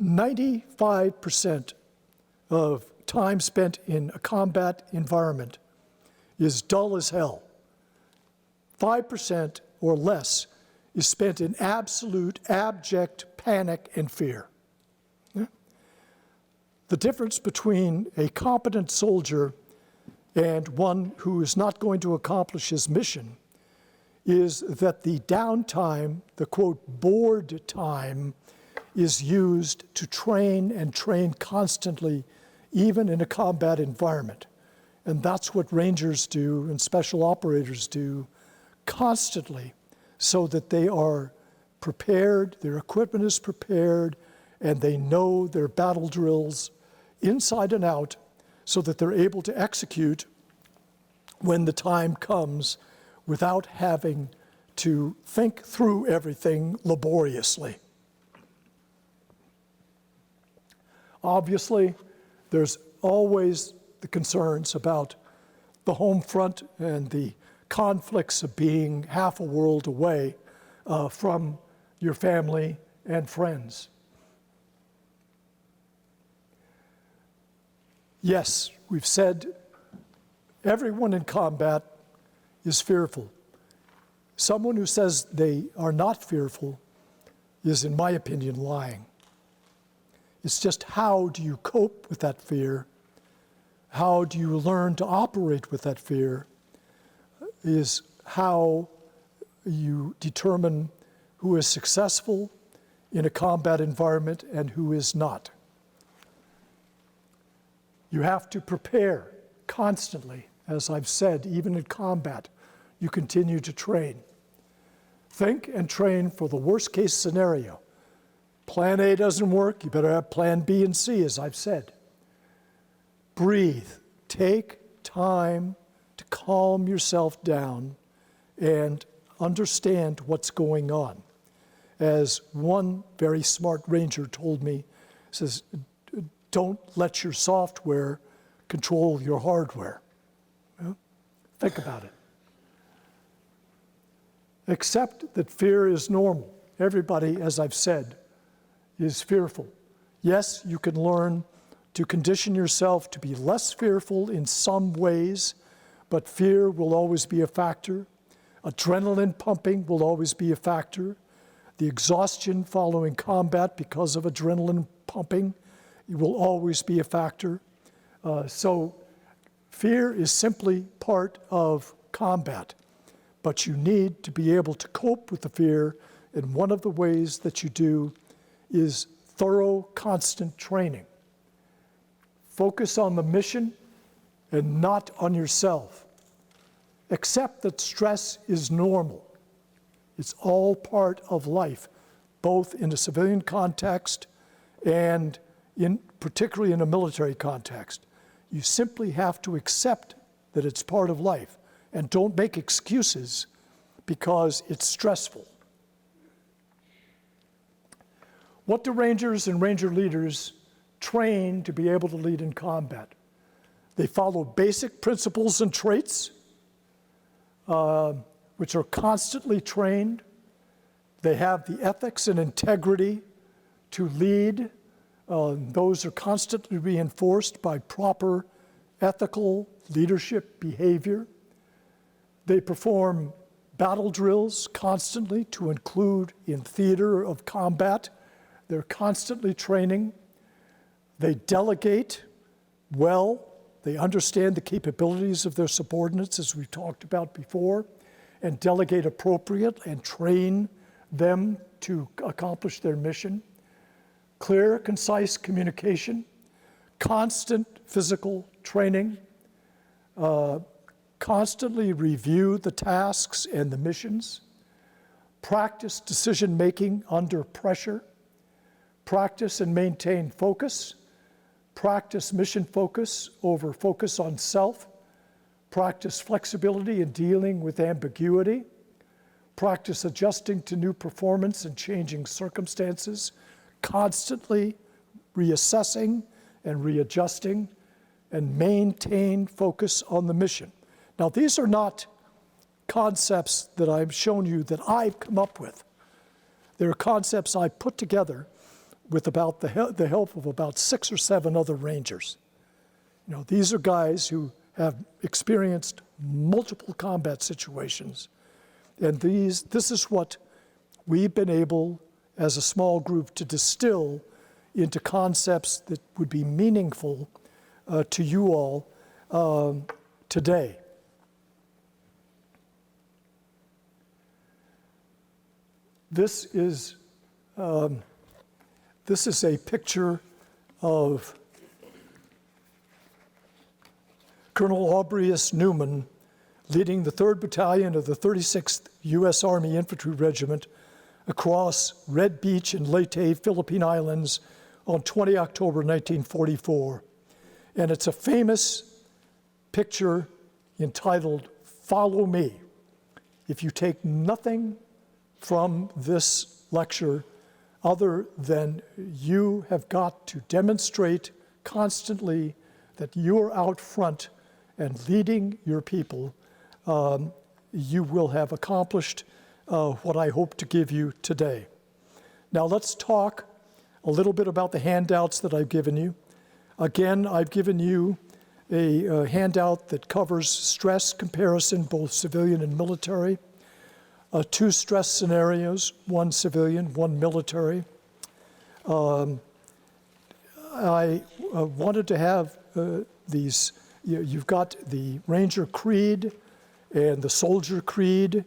95% of time spent in a combat environment is dull as hell. 5% or less is spent in absolute abject panic and fear. Yeah? The difference between a competent soldier and one who is not going to accomplish his mission is that the downtime, the quote, bored time, is used to train and train constantly, even in a combat environment. And that's what Rangers do and special operators do constantly, so that they are prepared, their equipment is prepared, and they know their battle drills inside and out, so that they're able to execute when the time comes without having to think through everything laboriously. Obviously, there's always the concerns about the home front and the conflicts of being half a world away from your family and friends. Yes, we've said everyone in combat is fearful. Someone who says they are not fearful is, in my opinion, lying. It's just how do you cope with that fear? How do you learn to operate with that fear? Is how you determine who is successful in a combat environment and who is not. You have to prepare constantly. As I've said, even in combat, you continue to train. Think and train for the worst case scenario. Plan A doesn't work, you better have plan B and C, as I've said. Breathe. Take time to calm yourself down and understand what's going on. As one very smart ranger told me, says, don't let your software control your hardware. Well, think about it. Accept that fear is normal. Everybody, as I've said, is fearful. Yes, you can learn to condition yourself to be less fearful in some ways, but fear will always be a factor. Adrenaline pumping will always be a factor. The exhaustion following combat because of adrenaline pumping will always be a factor. So fear is simply part of combat, but you need to be able to cope with the fear, and one of the ways that you do is thorough, constant training. Focus on the mission and not on yourself. Accept that stress is normal. It's all part of life, both in a civilian context and particularly in a military context. You simply have to accept that it's part of life and don't make excuses because it's stressful. What do Rangers and Ranger leaders train to be able to lead in combat? They follow basic principles and traits, which are constantly trained. They have the ethics and integrity to lead. Those are constantly reinforced by proper ethical leadership behavior. They perform battle drills constantly to include in theater of combat. They're constantly training. They delegate well. They understand the capabilities of their subordinates, as we've talked about before, and delegate appropriately and train them to accomplish their mission. Clear, concise communication, constant physical training, constantly review the tasks and the missions, practice decision-making under pressure, practice and maintain focus, practice mission focus over focus on self, practice flexibility in dealing with ambiguity, practice adjusting to new performance and changing circumstances, constantly reassessing and readjusting, and maintain focus on the mission. Now, these are not concepts that I've shown you that I've come up with. They're concepts I put together with about the help of about 6 or 7 other Rangers. You know, these are guys who have experienced multiple combat situations, and this is what we've been able, as a small group, to distill into concepts that would be meaningful to you all today. This is a picture of Colonel Aubrius Newman leading the 3rd Battalion of the 36th U.S. Army Infantry Regiment across Red Beach and Leyte, Philippine Islands on 20 October 1944. And it's a famous picture entitled, "Follow Me." If you take nothing from this lecture other than you have got to demonstrate constantly that you're out front and leading your people, you will have accomplished what I hope to give you today. Now let's talk a little bit about the handouts that I've given you. Again, I've given you a handout that covers stress comparison, both civilian and military. 2 stress scenarios, 1 civilian, 1 military. I wanted to have these, you've got the Ranger Creed and the Soldier Creed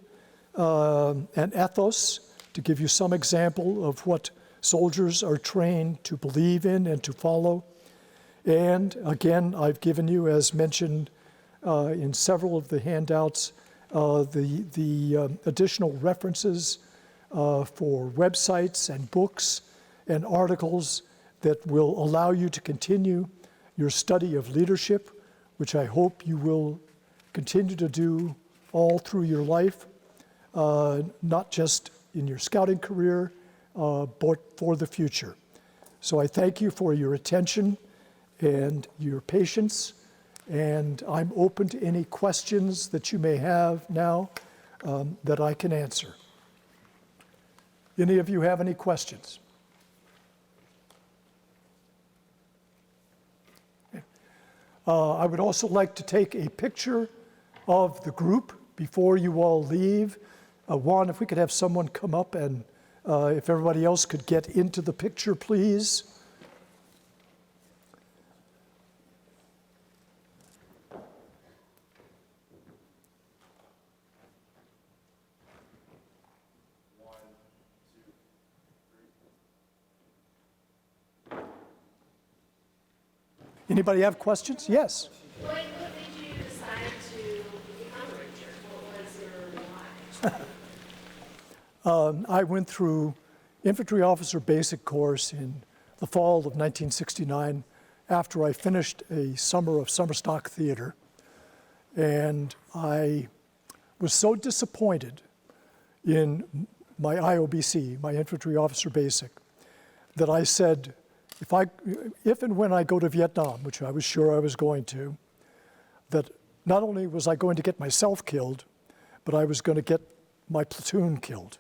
and ethos to give you some example of what soldiers are trained to believe in and to follow. And again, I've given you, as mentioned in several of the handouts, the additional references for websites and books and articles that will allow you to continue your study of leadership, which I hope you will continue to do all through your life, not just in your scouting career, but for the future. So I thank you for your attention and your patience, and I'm open to any questions that you may have now that I can answer. Any of you have any questions? I would also like to take a picture of the group before you all leave. Juan, if we could have someone come up, and if everybody else could get into the picture, please. Anybody have questions? Yes. What made you decide to become a Ranger? What was your why? I went through infantry officer basic course in the fall of 1969 after I finished a summer of summer stock theater. And I was so disappointed in my IOBC, my infantry officer basic, that I said, if and when I go to Vietnam, which I was sure I was going to, that not only was I going to get myself killed, but I was going to get my platoon killed.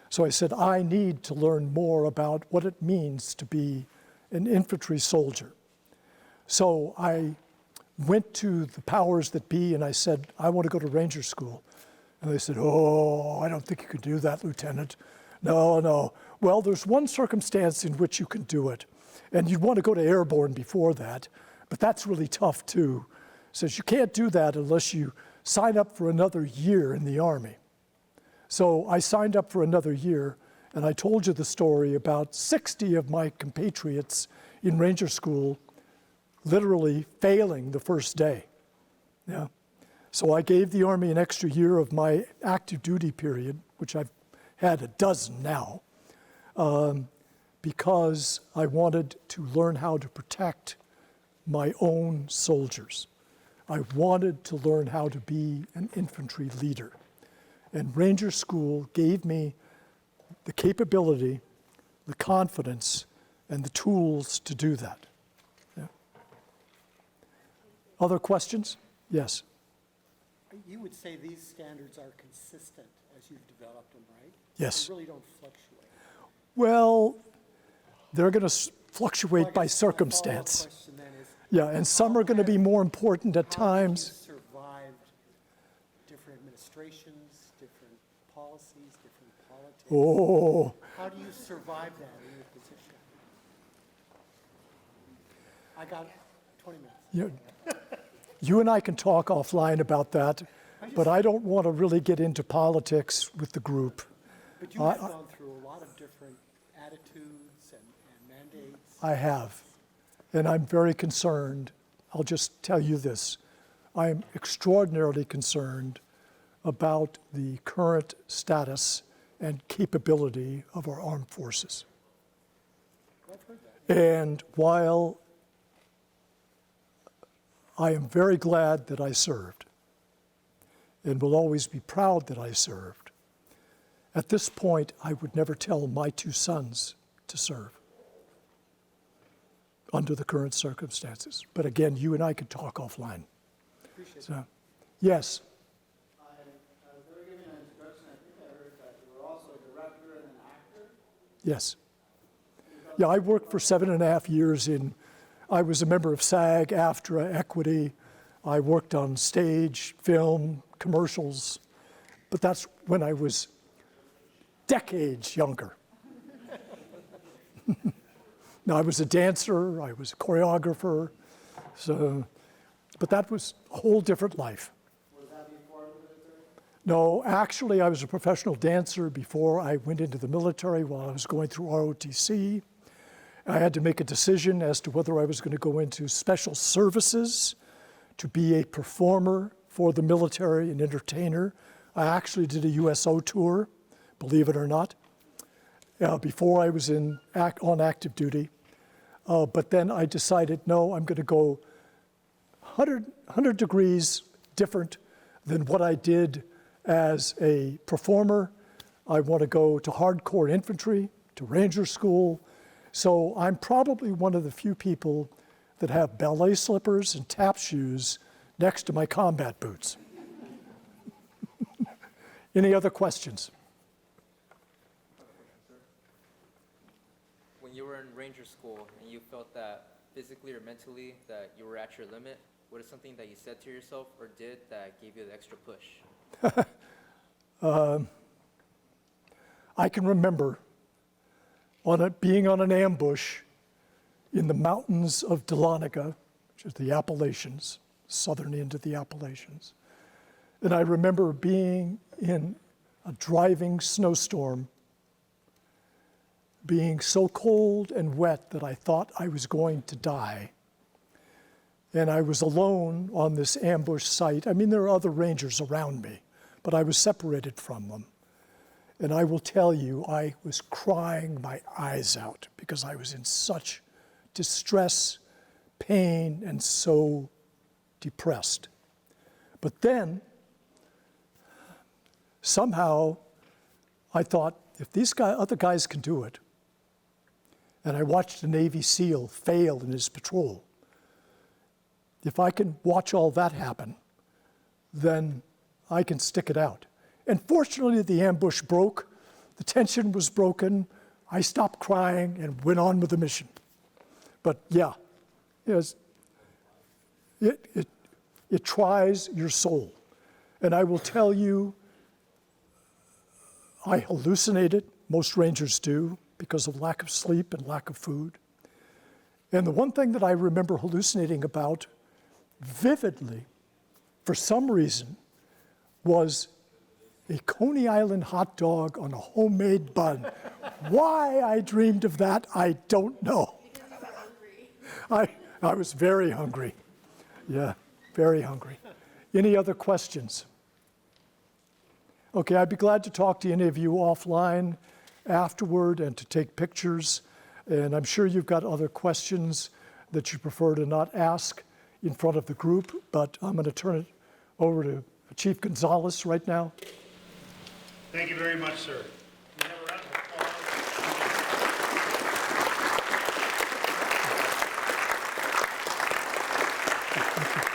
So I said, I need to learn more about what it means to be an infantry soldier. So I went to the powers that be and I said, I want to go to Ranger School. And they said, oh, I don't think you could do that, Lieutenant. No. Well, there's one circumstance in which you can do it. And you'd want to go to airborne before that, but that's really tough too. Says you can't do that unless you sign up for another year in the Army. So I signed up for another year, and I told you the story about 60 of my compatriots in Ranger School literally failing the first day. Yeah. So I gave the Army an extra year of my active duty period, which I've had a dozen now, because I wanted to learn how to protect my own soldiers. I wanted to learn how to be an infantry leader. And Ranger School gave me the capability, the confidence, and the tools to do that. Yeah. Other questions? Yes. You would say these standards are consistent as you've developed them, right? Yes. They really don't fluctuate. Well, they're going to fluctuate Well, I by guess my follow-up circumstance. question then is, Yeah, and some are going to be more important at how have you times. survived different administrations, different policies, different politics? Oh, How do you survive that in your position? I got 20 minutes. you and I can talk offline about that, but I don't want to really get into politics with the group. But you have gone through a lot of different attitudes and mandates. I have, and I'm very concerned. I'll just tell you this. I'm extraordinarily concerned about the current status and capability of our armed forces. I've heard that. And while I am very glad that I served and will always be proud that I served, at this point, I would never tell my 2 sons to serve under the current circumstances. But again, you and I could talk offline. Appreciate So, yes. They were giving an introduction. I think I heard that you were also a director and an actor. Yes. Yeah, I worked for 7.5 years I was a member of SAG, AFTRA, Equity. I worked on stage, film, commercials, but that's when I was decades younger. Now, I was a dancer, I was a choreographer, but that was a whole different life. Was that before the military? No, actually, I was a professional dancer before I went into the military while I was going through ROTC. I had to make a decision as to whether I was going to go into special services to be a performer for the military, an entertainer. I actually did a USO tour, believe it or not, before I was on active duty. But then I decided, no, I'm going to go 100 degrees different than what I did as a performer. I want to go to hardcore infantry, to Ranger School. So I'm probably one of the few people that have ballet slippers and tap shoes next to my combat boots. Any other questions? When you were in Ranger School and you felt that physically or mentally that you were at your limit, what is something that you said to yourself or did that gave you the extra push? I can remember being on an ambush in the mountains of Dahlonega, which is the Appalachians, southern end of the Appalachians. And I remember being in a driving snowstorm, being so cold and wet that I thought I was going to die. And I was alone on this ambush site. I mean, there are other Rangers around me, but I was separated from them. And I will tell you, I was crying my eyes out because I was in such distress, pain, and so depressed. But then, somehow, I thought, if these other guys can do it, and I watched a Navy SEAL fail in his patrol, if I can watch all that happen, then I can stick it out. And fortunately, the ambush broke, the tension was broken, I stopped crying and went on with the mission. But yeah, it tries your soul. And I will tell you, I hallucinated, most Rangers do, because of lack of sleep and lack of food. And the one thing that I remember hallucinating about vividly, for some reason, was a Coney Island hot dog on a homemade bun. Why I dreamed of that, I don't know. Because you were hungry. I was very hungry. Yeah, very hungry. Any other questions? Okay, I'd be glad to talk to any of you offline afterward and to take pictures. And I'm sure you've got other questions that you prefer to not ask in front of the group, but I'm going to turn it over to Chief Gonzalez right now. Thank you very much, sir. We have a round of applause.